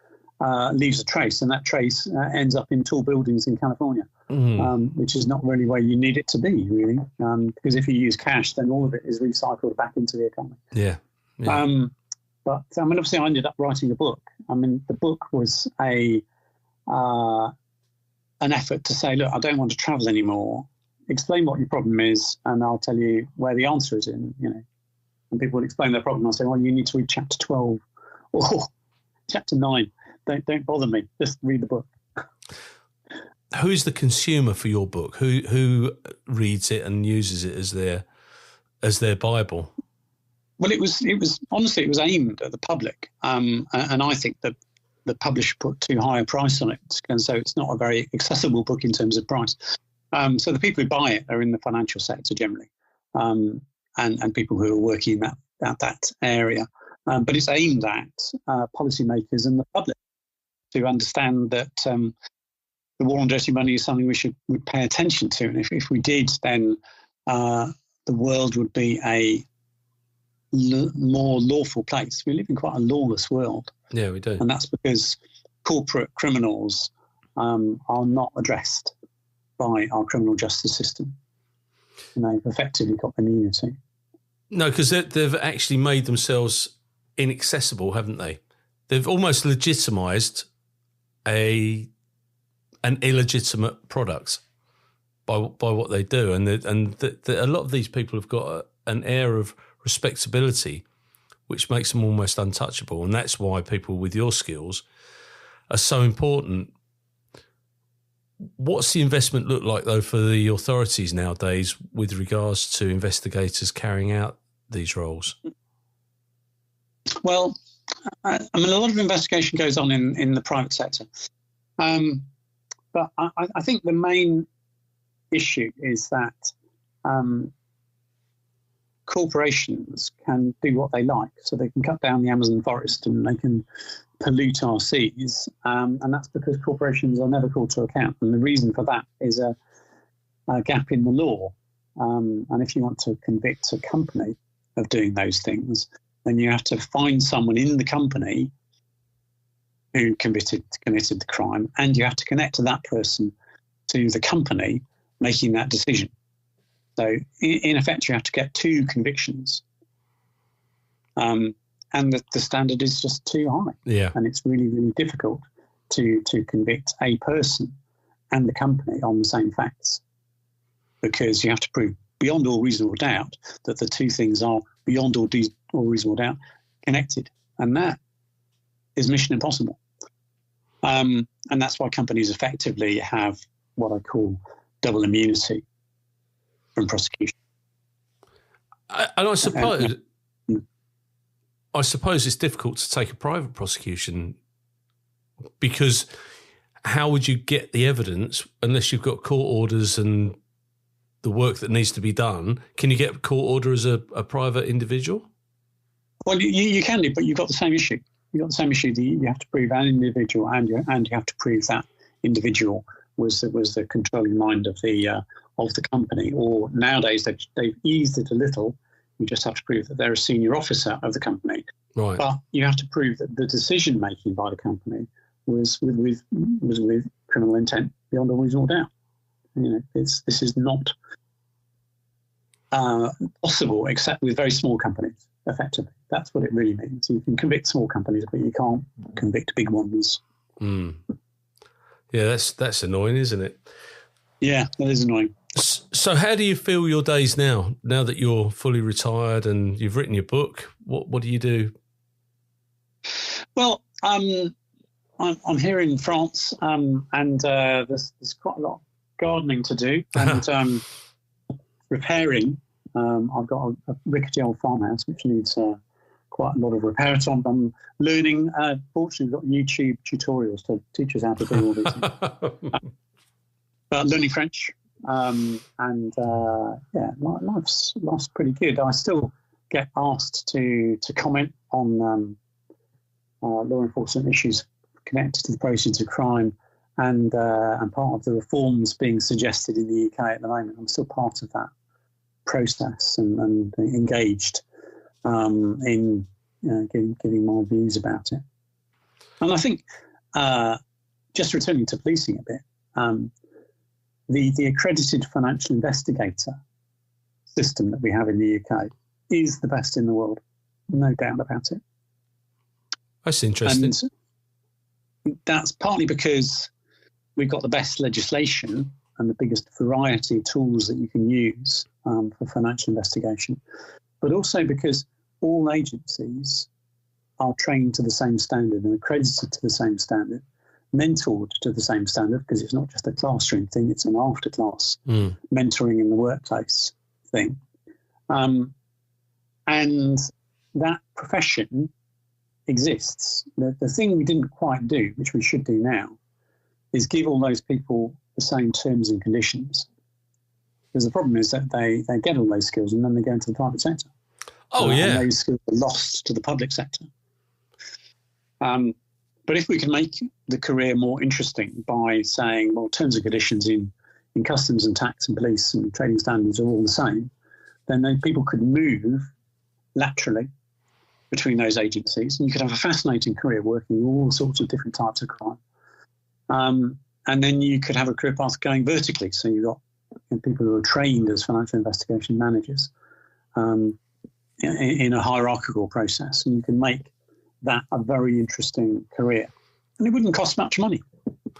leaves a trace, and that trace ends up in tall buildings in California, which is not really where you need it to be, really. Because if you use cash, then all of it is recycled back into the economy. Yeah. But obviously, I ended up writing a book. The book was an effort to say, look, I don't want to travel anymore. Explain what your problem is, and I'll tell you where the answer is in. And people will explain their problem. I'll say, well, you need to read chapter 12 or chapter 9. Don't bother me. Just read the book. Who's the consumer for your book? Who reads it and uses it as their Bible? Well, it was honestly, it was aimed at the public, and I think that the publisher put too high a price on it, and so it's not a very accessible book in terms of price. So the people who buy it are in the financial sector generally, and people who are working in that area. But it's aimed at policymakers and the public to understand that the war on dirty money is something we should pay attention to. And if we did, then the world would be a more lawful place. We live in quite a lawless world. Yeah, we do. And that's because corporate criminals are not addressed by our criminal justice system. And they've effectively got immunity. No, because they've actually made themselves inaccessible, haven't they? They've almost legitimised an illegitimate product by what they do, and a lot of these people have got an air of respectability, which makes them almost untouchable, and that's why people with your skills are so important. What's the investment look like, though, for the authorities nowadays with regards to investigators carrying out these roles? Well, a lot of investigation goes on in the private sector. But I think the main issue is that corporations can do what they like. So they can cut down the Amazon forest and they can pollute our seas. And that's because corporations are never called to account. And the reason for that is a gap in the law. And if you want to convict a company of doing those things, then you have to find someone in the company who committed the crime, and you have to connect to that person to the company making that decision. So in effect, you have to get two convictions. And the standard is just too high. Yeah. And it's really, really difficult to convict a person and the company on the same facts, because you have to prove beyond all reasonable doubt that the two things are beyond all reasonable doubt connected. And that is mission impossible. And that's why companies effectively have what I call double immunity from prosecution. And I suppose it's difficult to take a private prosecution, because how would you get the evidence unless you've got court orders and the work that needs to be done? Can you get a court order as a private individual? Well, you can do, but you've got the same issue. You've got the same issue that you have to prove an individual, and you have to prove that individual was the controlling mind of the company. Or nowadays they've eased it a little. You just have to prove that they're a senior officer of the company. Right. But you have to prove that the decision making by the company was with criminal intent beyond a reasonable doubt. This is not possible except with very small companies, effectively. That's what it really means. You can convict small companies, but you can't convict big ones. Mm. Yeah, that's annoying, isn't it? Yeah, that is annoying. So how do you feel your days now that you're fully retired and you've written your book? What do you do? Well, I'm here in France, and there's quite a lot of gardening to do and repairing. I've got a rickety old farmhouse which needs quite a lot of repair. So I'm learning. Fortunately, we've got YouTube tutorials to teach us how to do all these things. But learning French, life's pretty good. I still get asked to comment on law enforcement issues connected to the proceeds of crime, and part of the reforms being suggested in the UK at the moment. I'm still part of that process and engaged in giving my views about it. And I think just returning to policing a bit. The accredited financial investigator system that we have in the UK is the best in the world, no doubt about it. That's interesting. And that's partly because we've got the best legislation and the biggest variety of tools that you can use for financial investigation, but also because all agencies are trained to the same standard and accredited to the same standard, mentored to the same standard, because it's not just a classroom thing, it's an after-class mentoring in the workplace thing. And that profession exists. The thing we didn't quite do, which we should do now, is give all those people the same terms and conditions. Because the problem is that they get all those skills and then they go into the private sector. And those skills are lost to the public sector. But if we can make the career more interesting by saying, well, terms and conditions in customs and tax and police and trading standards are all the same, then people could move laterally between those agencies, and you could have a fascinating career working all sorts of different types of crime. And then you could have a career path going vertically. So you've got people who are trained as financial investigation managers in a hierarchical process, and you can make that a very interesting career. And it wouldn't cost much money.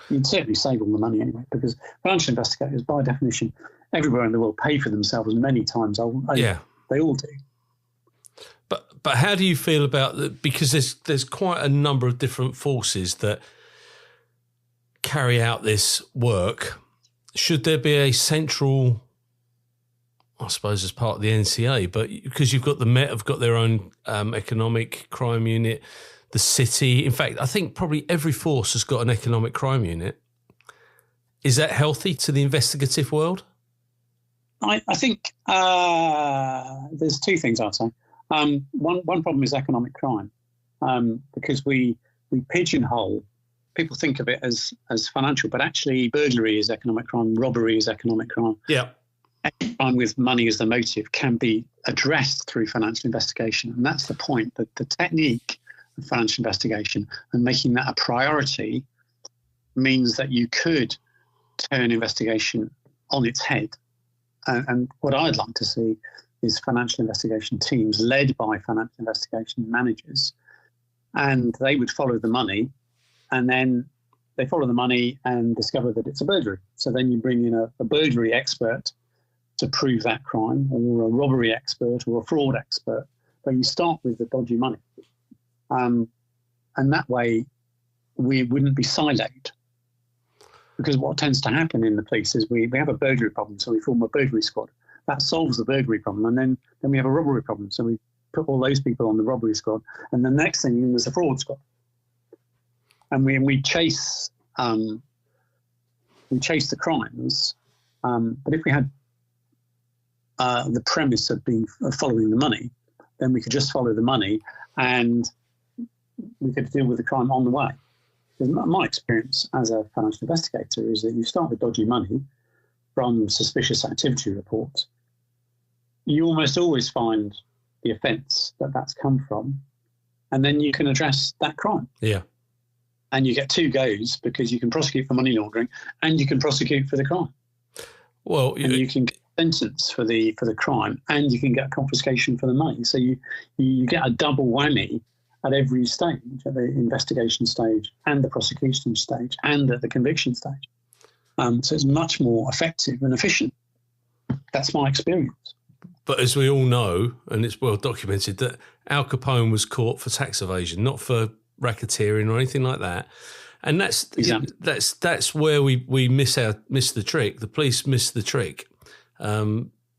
You'd certainly save all the money anyway, because financial investigators, by definition, everywhere in the world pay for themselves many times over. Yeah. They all do. But how do you feel about that? Because there's quite a number of different forces that carry out this work. Should there be a central, I suppose, as part of the NCA, but because you've got the Met have got their own economic crime unit, the city. In fact, I think probably every force has got an economic crime unit. Is that healthy to the investigative world? I think there's two things I'd say. One problem is economic crime, because we pigeonhole. People think of it as financial, but actually burglary is economic crime, robbery is economic crime. Yeah. Crime with money as the motive can be addressed through financial investigation. And that's the point, that the technique of financial investigation and making that a priority means that you could turn investigation on its head. And what I'd like to see is financial investigation teams led by financial investigation managers, and they would follow the money, and then they follow the money and discover that it's a burglary. So then you bring in a burglary expert to prove that crime, or a robbery expert or a fraud expert, but you start with the dodgy money. And that way we wouldn't be siloed. Because what tends to happen in the police is we have a burglary problem, so we form a burglary squad. That solves the burglary problem, and then we have a robbery problem, so we put all those people on the robbery squad, and the next thing is the fraud squad. And we chase the crimes, but if we had the premise of following the money, then we could just follow the money, and we could deal with the crime on the way. Because my experience as a financial investigator is that you start with dodgy money from suspicious activity reports. You almost always find the offence that's come from, and then you can address that crime. Yeah. and you get 2 goes because you can prosecute for money laundering and you can prosecute for the crime. Well, and you can get a sentence for the crime and you can get confiscation for the money. So you get a double whammy at every stage, at the investigation stage and the prosecution stage and at the conviction stage. So it's much more effective and efficient. That's my experience. But as we all know, and it's well documented, that Al Capone was caught for tax evasion, not for racketeering or anything like that. And that's exactly. that's where we miss the trick. The police miss the trick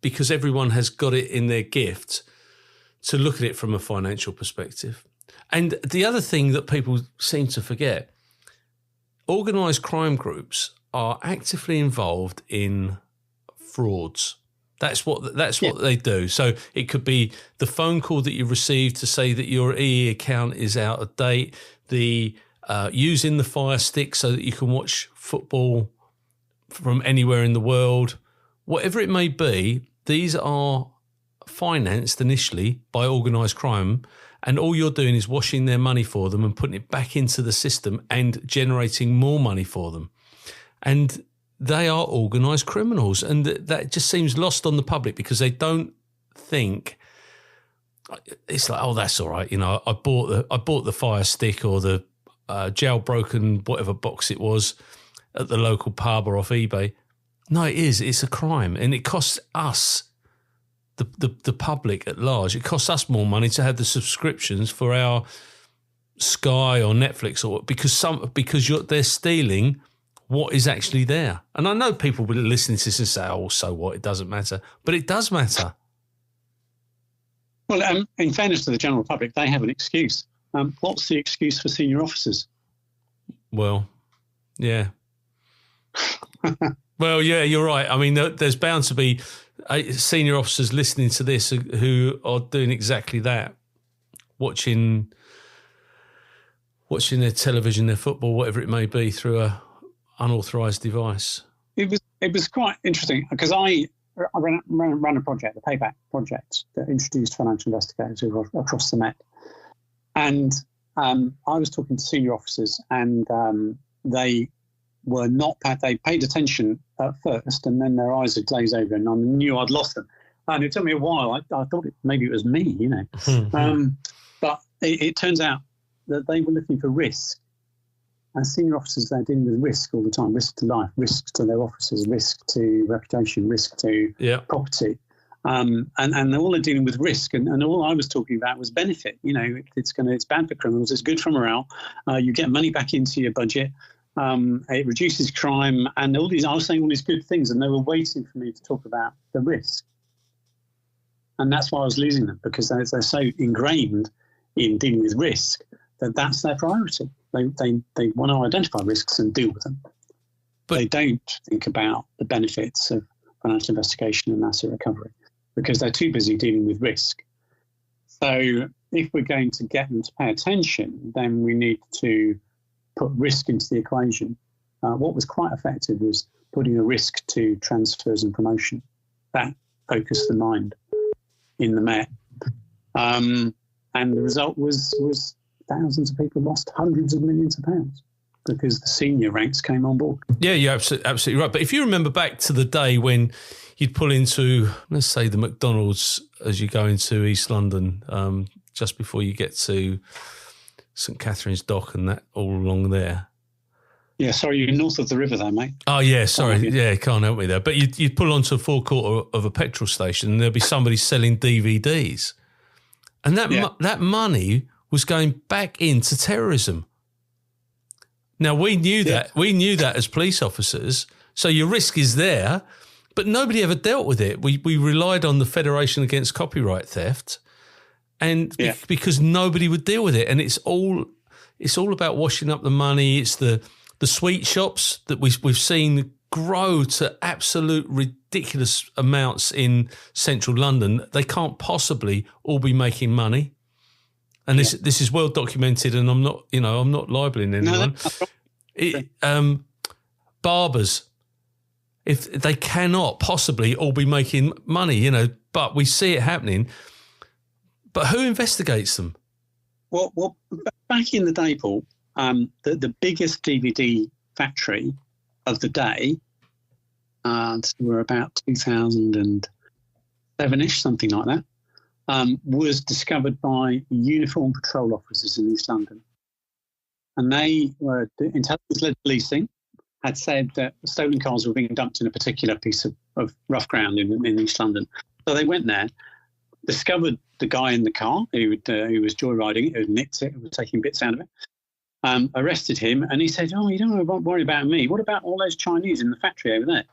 because everyone has got it in their gift to look at it from a financial perspective. And the other thing that people seem to forget, organised crime groups are actively involved in frauds. That's what they do. So it could be the phone call that you received to say that your EE account is out of date, the using the Fire Stick so that you can watch football from anywhere in the world. Whatever it may be, these are financed initially by organised crime, and all you're doing is washing their money for them and putting it back into the system and generating more money for them. And they are organised criminals, and that just seems lost on the public because they don't think it's like, oh, that's all right. You know, I bought the Fire Stick or the jailbroken whatever box it was at the local pub or off eBay. No, it's a crime, and it costs us, the public at large, it costs us more money to have the subscriptions for our Sky or Netflix or because they're stealing what is actually there. And I know people will listen to this and say, oh, so what? It doesn't matter. But it does matter. Well, in fairness to the general public, they have an excuse. What's the excuse for senior officers? Well, yeah. Well, yeah, you're right. I mean, there's bound to be senior officers listening to this who are doing exactly that, watching their television, their football, whatever it may be, through a unauthorised device. It was quite interesting because I ran a project, the Payback project, that introduced financial investigators across the Met. And I was talking to senior officers, and they were not, they paid attention at first, and then their eyes would glaze over, and I knew I'd lost them. And it took me a while. I thought maybe it was me, you know. But it turns out that they were looking for risk. As senior officers, they're dealing with risk all the time, risk to life, risk to their officers, risk to reputation, risk to property. And they're all dealing with risk. And all I was talking about was benefit. You know, it's bad for criminals. It's good for morale. You get money back into your budget. It reduces crime. And I was saying all these good things, and they were waiting for me to talk about the risk. And that's why I was losing them, because they're so ingrained in dealing with risk that's their priority. They want to identify risks and deal with them. But they don't think about the benefits of financial investigation and asset recovery because they're too busy dealing with risk. So if we're going to get them to pay attention, then we need to put risk into the equation. What was quite effective was putting a risk to transfers and promotion. That focused the mind in the Met. And the result was thousands of people lost hundreds of millions of pounds because the senior ranks came on board. Yeah, you're absolutely right. But if you remember back to the day when you'd pull into, let's say, the McDonald's as you go into East London, just before you get to St Catherine's Dock and that all along there. Yeah, sorry, you're north of the river there, mate. Oh, yeah, sorry. Yeah, can't help me there. But you'd pull onto a forecourt of a petrol station and there'd be somebody selling DVDs. And that money was going back into terrorism. Now, we knew that. We knew that as police officers. So your risk is there, but nobody ever dealt with it. We relied on the Federation Against Copyright Theft, and because nobody would deal with it. And it's all about washing up the money. It's the sweet shops that we've seen grow to absolute ridiculous amounts in central London. They can't possibly all be making money. And this is well documented, and I'm not libeling anyone. Barbers, if they cannot possibly all be making money, but we see it happening. But who investigates them? Well, back in the day, Paul, the biggest DVD factory of the day, were about 2007-ish, something like that, was discovered by uniformed patrol officers in East London. And they were, intelligence-led policing had said that stolen cars were being dumped in a particular piece of rough ground in East London. So they went there, discovered the guy in the car who was joyriding it, who had nicked it, who was taking bits out of it, arrested him, and he said, "Oh, you don't worry about me. What about all those Chinese in the factory over there?"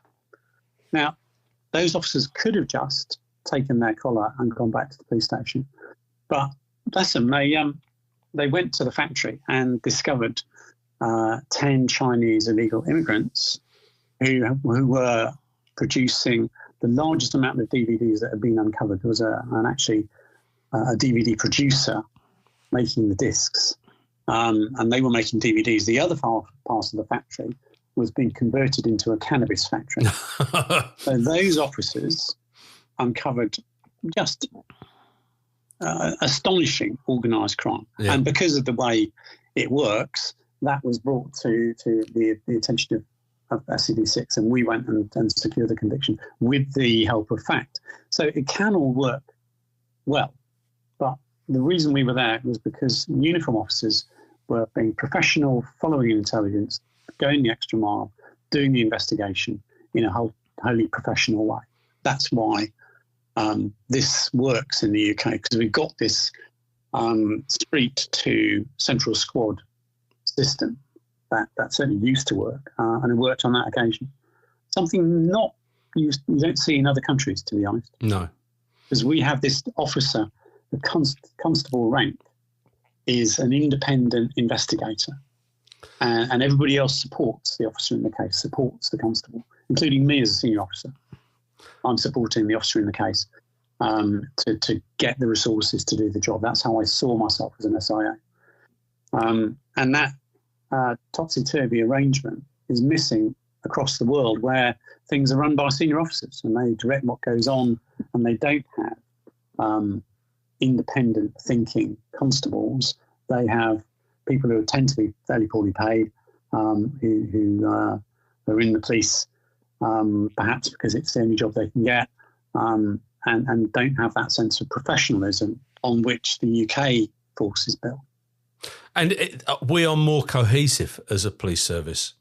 Now, those officers could have just taken their collar and gone back to the police station, but bless them, they went to the factory and discovered 10 Chinese illegal immigrants who were producing the largest amount of DVDs that had been uncovered. There was actually a DVD producer making the discs, and they were making DVDs. The other part of the factory was being converted into a cannabis factory. So those officers uncovered just astonishing organised crime. Yeah. And because of the way it works, that was brought to the attention of SCD6, and we went and secured the conviction with the help of fact. So it can all work well, but the reason we were there was because uniform officers were being professional, following intelligence, going the extra mile, doing the investigation in a wholly professional way. That's why this works in the UK, because we've got this street to central squad system that certainly used to work, and it worked on that occasion. Something not you don't see in other countries, to be honest. No. Because we have this officer, the constable rank is an independent investigator, and everybody else supports the officer in the case, supports the constable, including me as a senior officer. I'm supporting the officer in the case to get the resources to do the job. That's how I saw myself as an SIA. And that topsy-turvy arrangement is missing across the world, where things are run by senior officers and they direct what goes on, and they don't have independent thinking constables. They have people who tend to be fairly poorly paid, who are in the police perhaps because it's the only job they can get, and don't have that sense of professionalism on which the UK force is built. And we are more cohesive as a police service.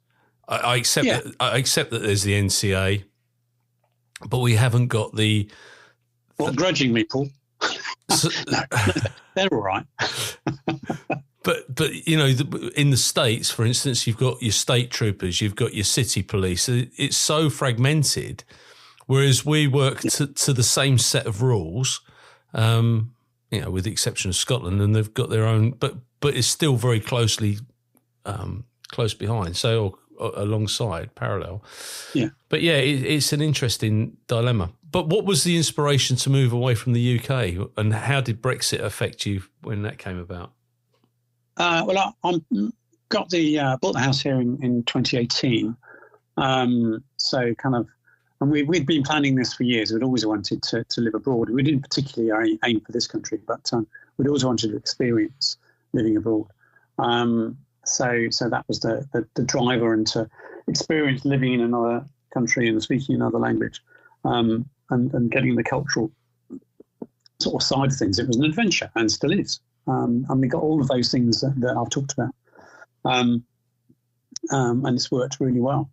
I accept that. I accept that there's the NCA, but we haven't got the. What, grudging me, Paul? No, they're all right. But you know, in the States, for instance, you've got your state troopers, you've got your city police. It's so fragmented, whereas we work to the same set of rules. You know, with the exception of Scotland, and they've got their own, but it's still very closely close behind, so or alongside, parallel. Yeah. But yeah, it's an interesting dilemma. But what was the inspiration to move away from the UK, and how did Brexit affect you when that came about? Well, I bought the house here in 2018. So kind of. And we'd been planning this for years. We'd always wanted to live abroad. We didn't particularly aim for this country, but we'd always wanted to experience living abroad. So that was the driver, and to experience living in another country and speaking another language, and getting the cultural sort of side of things. It was an adventure, and still is. And we got all of those things that I've talked about. And it's worked really well.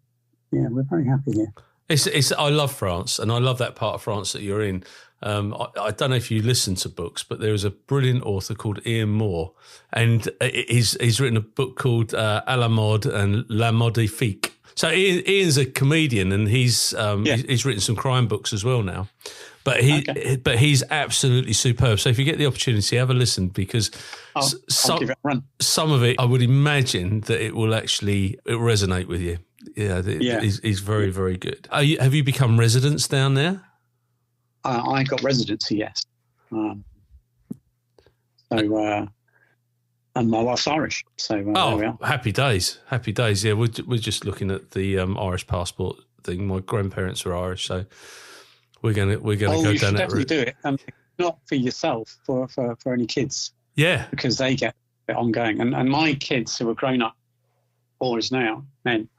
Yeah, we're very happy here. I love France, and I love that part of France that you're in. I don't know if you listen to books, but there is a brilliant author called Ian Moore, and he's written a book called À la mode and La modifique. So Ian's a comedian, and he's written some crime books as well now. But he's absolutely superb. So if you get the opportunity, have a listen, because I'll give it a run. Some of it, I would imagine that it will resonate with you. Yeah, he's very, very good. Have you become residents down there? I got residency, yes. And my wife's Irish, so there we are. Happy days. Yeah, we're just looking at the Irish passport thing. My grandparents are Irish, so we're gonna go down that route. You should definitely do it. Not for yourself, for any kids. Yeah, because they get ongoing. And my kids, who are grown up boys now, men,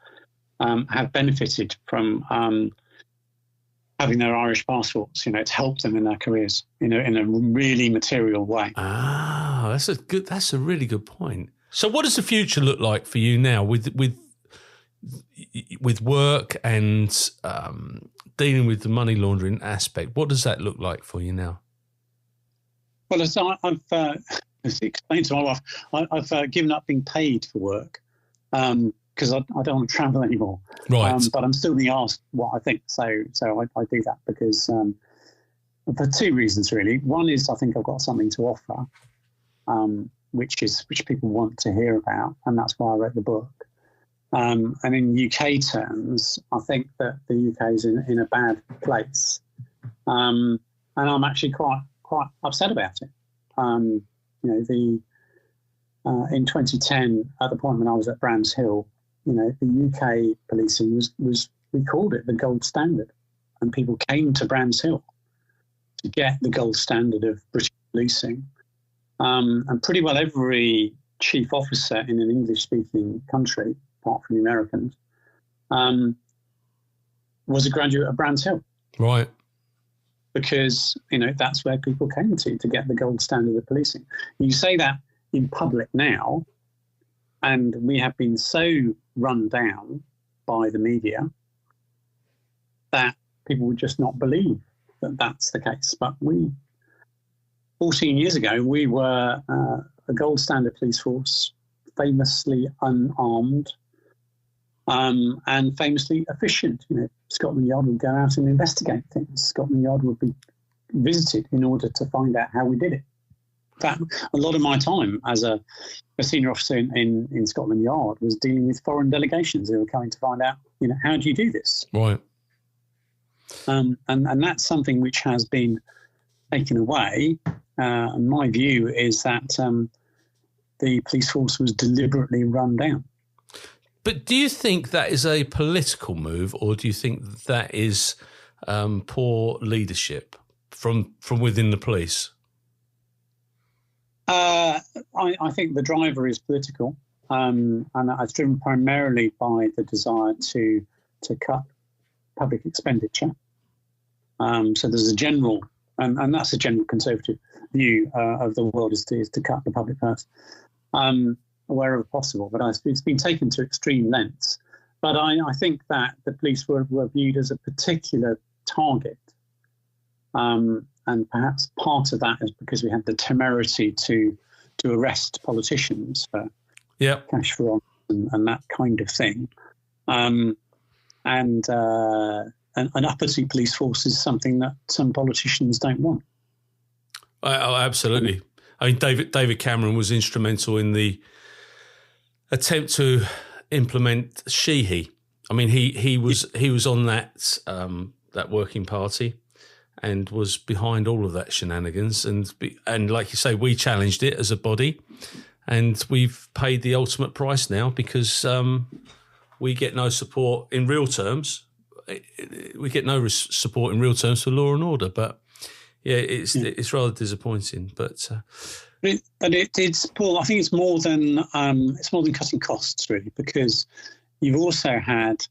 have benefited from having their Irish passports. It's helped them in their careers, in a really material way. Ah, that's a really good point. So, what does the future look like for you now with work and dealing with the money laundering aspect? What does that look like for you now? Well, as I've explained to my wife, I've given up being paid for work because I don't want to travel anymore. Right. But I'm still being asked what I think. So I do that because for two reasons, really. One is I think I've got something to offer, which people want to hear about, and that's why I wrote the book. And in UK terms, I think that the UK is in a bad place, and I'm actually quite upset about it. In 2010, at the point when I was at Brands Hill, the UK policing was we called it the gold standard, and people came to Brands Hill to get the gold standard of British policing. And pretty well every chief officer in an English-speaking country, apart from the Americans, was a graduate of Brands Hill. Right. Because, that's where people came to get the gold standard of policing. You say that in public now, and we have been so run down by the media that people would just not believe that that's the case. But 14 years ago, we were a gold standard police force, famously unarmed and famously efficient. Scotland Yard would go out and investigate things. Scotland Yard would be visited in order to find out how we did it. In fact, a lot of my time as a senior officer in Scotland Yard was dealing with foreign delegations who were coming to find out, how do you do this? Right. And that's something which has been taken away. And my view is that the police force was deliberately run down. But do you think that is a political move, or do you think that is poor leadership from within the police? I think the driver is political, and it's driven primarily by the desire to cut public expenditure. So there's a general, and that's a general conservative view of the world, is to cut the public purse wherever possible. But it's been taken to extreme lengths. But I think that the police were viewed as a particular target. And perhaps part of that is because we had the temerity to arrest politicians for cash fraud and that kind of thing. And an uppity police force is something that some politicians don't want. Oh, absolutely. I mean, David Cameron was instrumental in the attempt to implement Sheehy. I mean, he was on that working party and was behind all of that shenanigans. And like you say, we challenged it as a body, and we've paid the ultimate price now because we get no support in real terms. We get no support in real terms for law and order. But yeah, it's rather disappointing. But it's Paul. I think it's more than cutting costs, really, because you've also had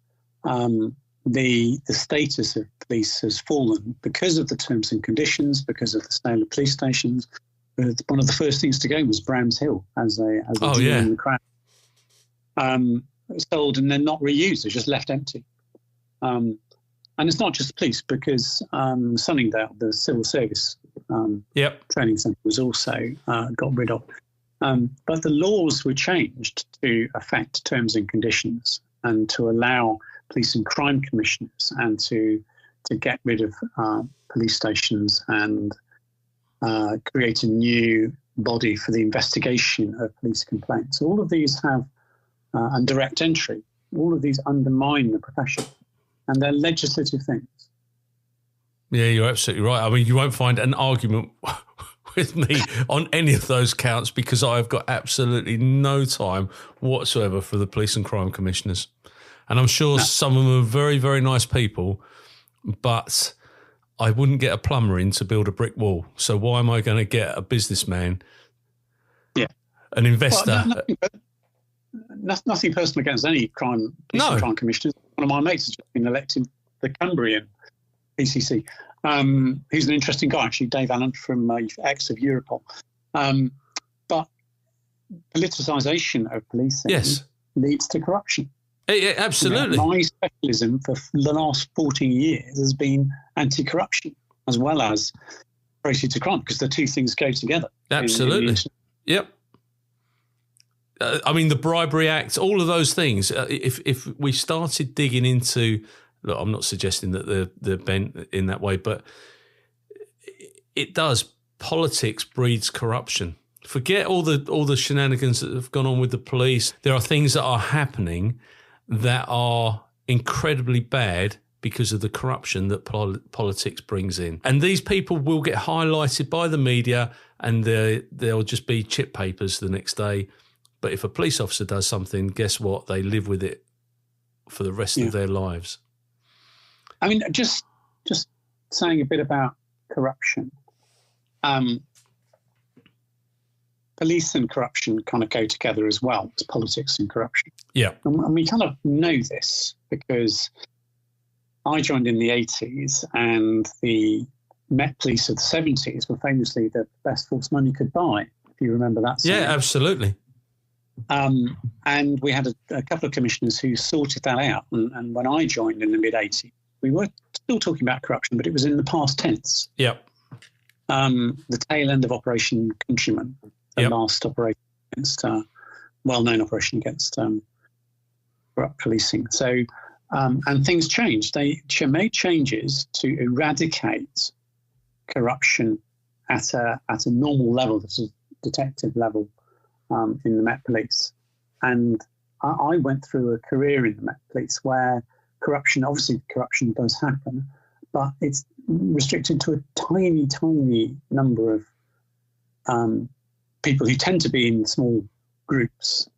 the status of police has fallen because of the terms and conditions, because of the sale of police stations. One of the first things to go was Brands Hill as a deal in the crowd. Sold and then not reused; they're just left empty. And it's not just police, because Sunningdale, the civil service training centre, was also got rid of. But the laws were changed to affect terms and conditions and to allow police and crime commissioners and to get rid of police stations and create a new body for the investigation of police complaints. All of these have, and direct entry, all of these undermine the profession. And they're legislative things. Yeah, you're absolutely right. I mean, you won't find an argument with me on any of those counts because I've got absolutely no time whatsoever for the police and crime commissioners. And I'm sure some of them are very, very nice people, but I wouldn't get a plumber in to build a brick wall. So why am I going to get a businessman an investor. Well, nothing personal against any crime commissioners. One of my mates has just been elected the Cumbrian PCC. He's an interesting guy, actually, Dave Allen from ex of Europol. But politicisation of policing leads to corruption. Absolutely. My specialism for the last 14 years has been anti-corruption as well as proceeds of crime, because the two things go together. Absolutely. Yep. I mean, the Bribery Act, all of those things. If we started digging into, look, I'm not suggesting that they're bent in that way, but it does. Politics breeds corruption. Forget all the shenanigans that have gone on with the police. There are things that are happening that are incredibly bad because of the corruption that politics brings in. And these people will get highlighted by the media, and they'll just be chip papers the next day. But if a police officer does something, guess what? They live with it for the rest of their lives. I mean, just saying a bit about corruption. Police and corruption kind of go together as well as politics and corruption. Yeah. And we kind of know this because I joined in the 80s, and the Met Police of the 70s were famously the best force money could buy, if you remember that. Yeah, absolutely. And we had a couple of commissioners who sorted that out. And when I joined in the mid-80s, we were still talking about corruption, but it was in the past tense. Yep. The tail end of Operation Countryman, the last operation against, well-known operation against corrupt policing. So, and things changed. They made changes to eradicate corruption at a normal level, this is detective level, in the Met Police. And I went through a career in the Met Police where corruption does happen, but it's restricted to a tiny, tiny number of people who tend to be in small groups,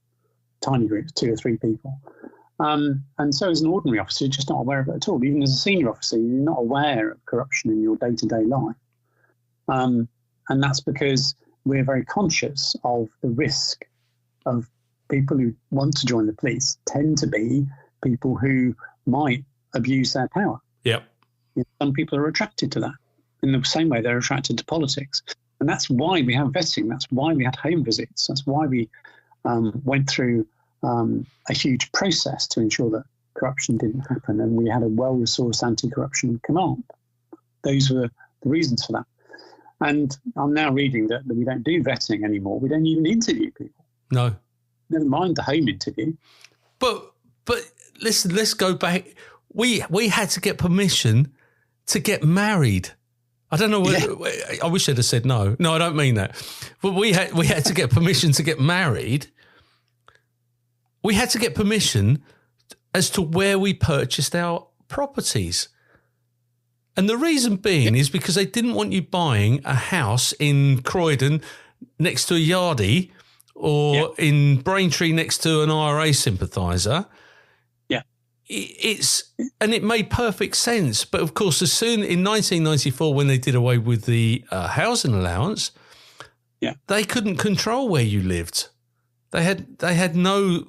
tiny groups, 2 or 3 people. And so as an ordinary officer, you're just not aware of it at all. Even as a senior officer, you're not aware of corruption in your day-to-day life. And that's because we're very conscious of the risk of people who want to join the police tend to be people who might abuse their power. Yep. Some people are attracted to that in the same way they're attracted to politics. And that's why we have vetting. That's why we had home visits. That's why we went through a huge process to ensure that corruption didn't happen. And we had a well-resourced anti-corruption command. Those were the reasons for that. And I'm now reading that we don't do vetting anymore. We don't even interview people. No. Never mind the home interview. But listen, let's go back. We had to get permission to get married. I don't know. I wish I'd have said no. No, I don't mean that. But we had to get permission to get married. We had to get permission as to where we purchased our properties. And the reason being is because they didn't want you buying a house in Croydon next to a yardie or in Braintree next to an IRA sympathiser. Yeah. And it made perfect sense. But of course, as soon in 1994, when they did away with the housing allowance, they couldn't control where you lived. They had no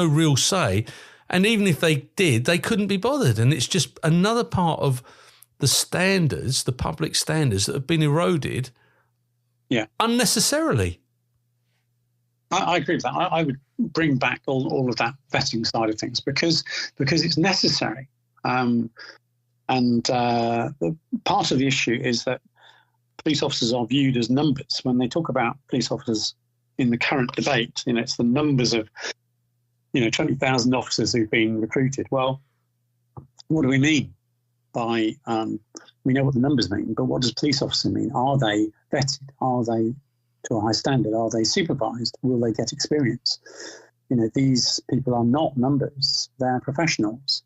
real say. And even if they did, they couldn't be bothered. And it's just another part of the standards, the public standards that have been eroded unnecessarily. I agree with that. I would bring back all of that vetting side of things because it's necessary. And the part of the issue is that police officers are viewed as numbers. When they talk about police officers in the current debate, it's the numbers of 20,000 officers who've been recruited. Well, what do we mean by we know what the numbers mean, but what does police officer mean? Are they vetted? Are they to a high standard? Are they supervised? Will they get experience? These people are not numbers. They're professionals,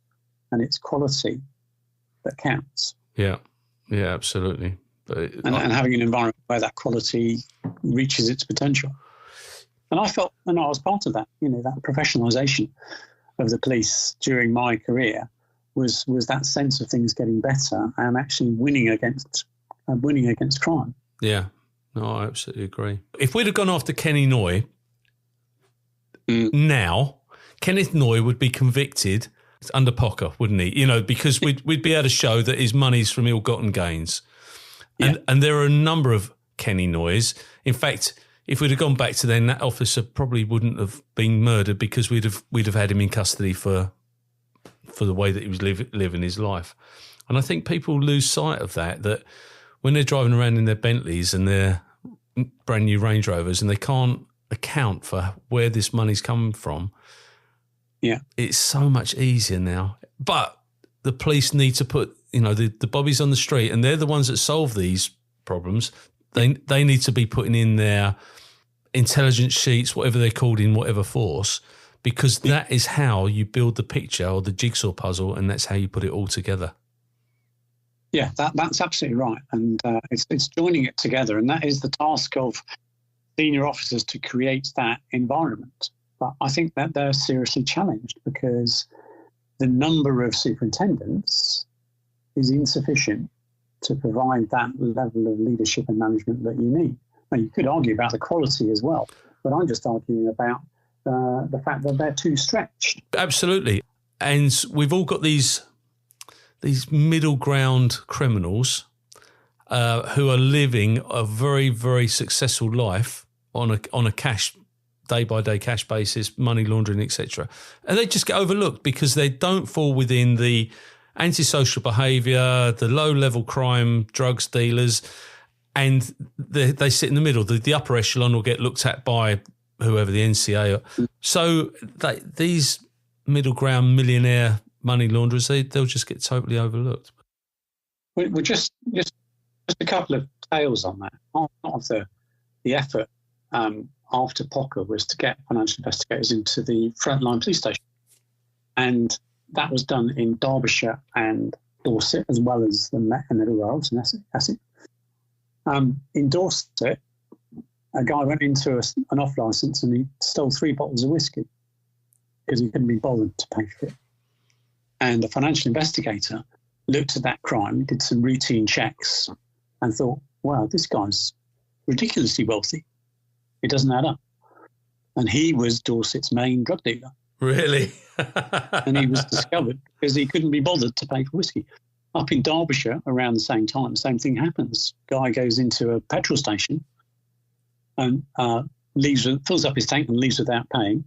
and it's quality that counts. Yeah, absolutely. And having an environment where that quality reaches its potential. And I felt, and I was part of that, that professionalisation of the police during my career was that sense of things getting better and actually winning against crime. Yeah, no, I absolutely agree. If we'd have gone after Kenny Noy now, Kenneth Noy would be convicted under Pocker, wouldn't he? Because we'd be able to show that his money's from ill-gotten gains. And there are a number of Kenny Noys. In fact, if we'd have gone back to then, that officer probably wouldn't have been murdered because we'd have had him in custody for the way that he was living his life. And I think people lose sight of that when they're driving around in their Bentleys and their brand new Range Rovers and they can't account for where this money's coming from. Yeah. It's so much easier now. But the police need to put, the bobbies on the street, and they're the ones that solve these problems. They need to be putting in their intelligence sheets, whatever they're called, in whatever force, because that is how you build the picture or the jigsaw puzzle, and that's how you put it all together. Yeah, that's absolutely right. And it's joining it together. And that is the task of senior officers, to create that environment. But I think that they're seriously challenged because the number of superintendents is insufficient to provide that level of leadership and management that you need. Now, you could argue about the quality as well, but I'm just arguing about the fact that they're too stretched. Absolutely. And we've all got these middle ground criminals who are living a very, very successful life on a cash, day-by-day cash basis, money laundering, etc. And they just get overlooked because they don't fall within the antisocial behaviour, the low-level crime, drugs dealers, and they sit in the middle. The upper echelon will get looked at by whoever, the NCA. So these middle ground millionaire money launderers, they'll just get totally overlooked. We're just a couple of tales on that. Part of the effort after Pocker was to get financial investigators into the frontline police station. And that was done in Derbyshire and Dorset, as well as the Met and everywhere else in Essex. In Dorset, a guy went into an off licence and he stole 3 bottles of whiskey because he couldn't be bothered to pay for it. And the financial investigator looked at that crime, did some routine checks, and thought, wow, this guy's ridiculously wealthy. It doesn't add up. And he was Dorset's main drug dealer. Really? And he was discovered because he couldn't be bothered to pay for whiskey. Up in Derbyshire, around the same time, the same thing happens. Guy goes into a petrol station and fills up his tank and leaves without paying.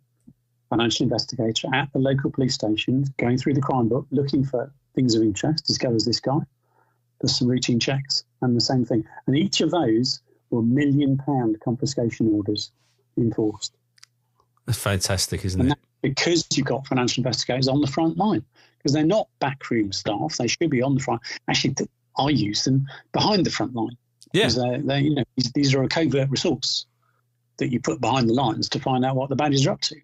Financial investigator at the local police station, going through the crime book, looking for things of interest, discovers this guy, does some routine checks, and the same thing. And each of those were £1 million confiscation orders enforced. That's fantastic, isn't it? That's because you've got financial investigators on the front line, because they're not backroom staff. They should be on the front. Actually, I use them behind the front line. Yeah. Because these are a covert resource that you put behind the lines to find out what the baddies are up to.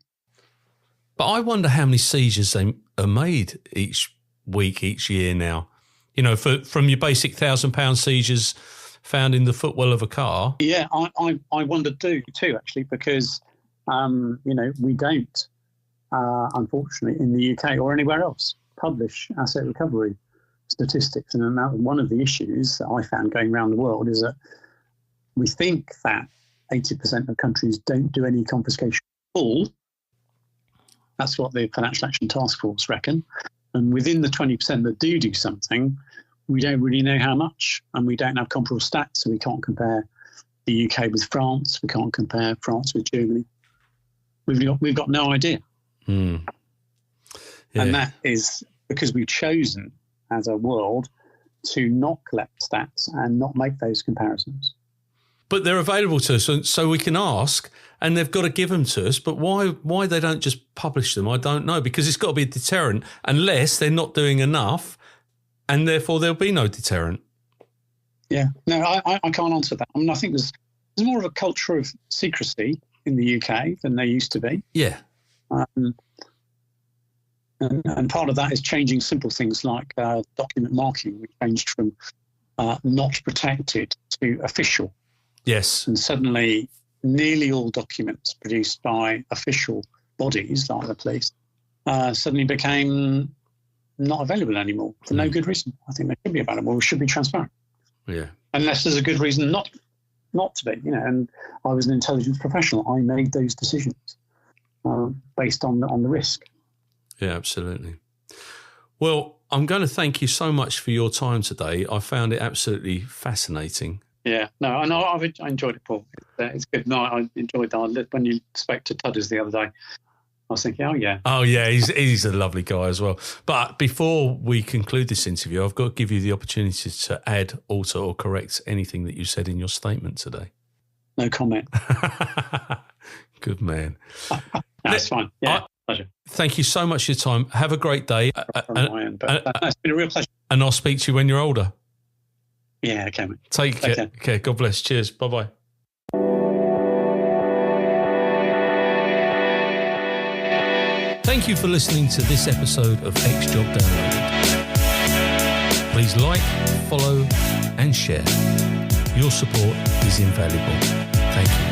But I wonder how many seizures they are made each week, each year now. From your basic £1,000 seizures found in the footwell of a car. Yeah, I wonder too, actually, because, we don't, unfortunately, in the UK or anywhere else, publish asset recovery statistics. And one of the issues that I found going around the world is that we think that 80% of countries don't do any confiscation at all. That's what the Financial Action Task Force reckon. And within the 20% that do something, we don't really know how much, and we don't have comparable stats, so we can't compare the UK with France. We can't compare France with Germany. We've got no idea. Yeah. And that is because we've chosen as a world to not collect stats and not make those comparisons. But they're available to us, so we can ask, and they've got to give them to us. But why they don't just publish them, I don't know, because it's got to be a deterrent, unless they're not doing enough, and therefore there'll be no deterrent. Yeah, no, I can't answer that. I mean, I think there's more of a culture of secrecy in the UK than there used to be. Yeah. And part of that is changing simple things like document marking, which changed from not protected to official. Yes. And suddenly nearly all documents produced by official bodies like the police suddenly became not available anymore for no good reason. I think they should be available. We should be transparent. Yeah. Unless there's a good reason not to be, And I was an intelligence professional. I made those decisions. based on the risk. Yeah, absolutely. Well, I'm going to thank you so much for your time today. I found it absolutely fascinating. Yeah, no, and I enjoyed it, Paul. It's good. No, I enjoyed that. When you spoke to Tudders the other day, I was thinking, oh yeah, he's a lovely guy as well. But before we conclude this interview, I've got to give you the opportunity to add, alter, or correct anything that you said in your statement today. No comment. Good man. That's fine. Yeah, pleasure. Thank you so much for your time. Have a great day. It's been a real pleasure. And I'll speak to you when you're older. Yeah, okay, mate. Take care. Okay, God bless. Cheers. Bye-bye. Thank you for listening to this episode of X Job Downloaded. Please like, follow, and share. Your support is invaluable. Thank you.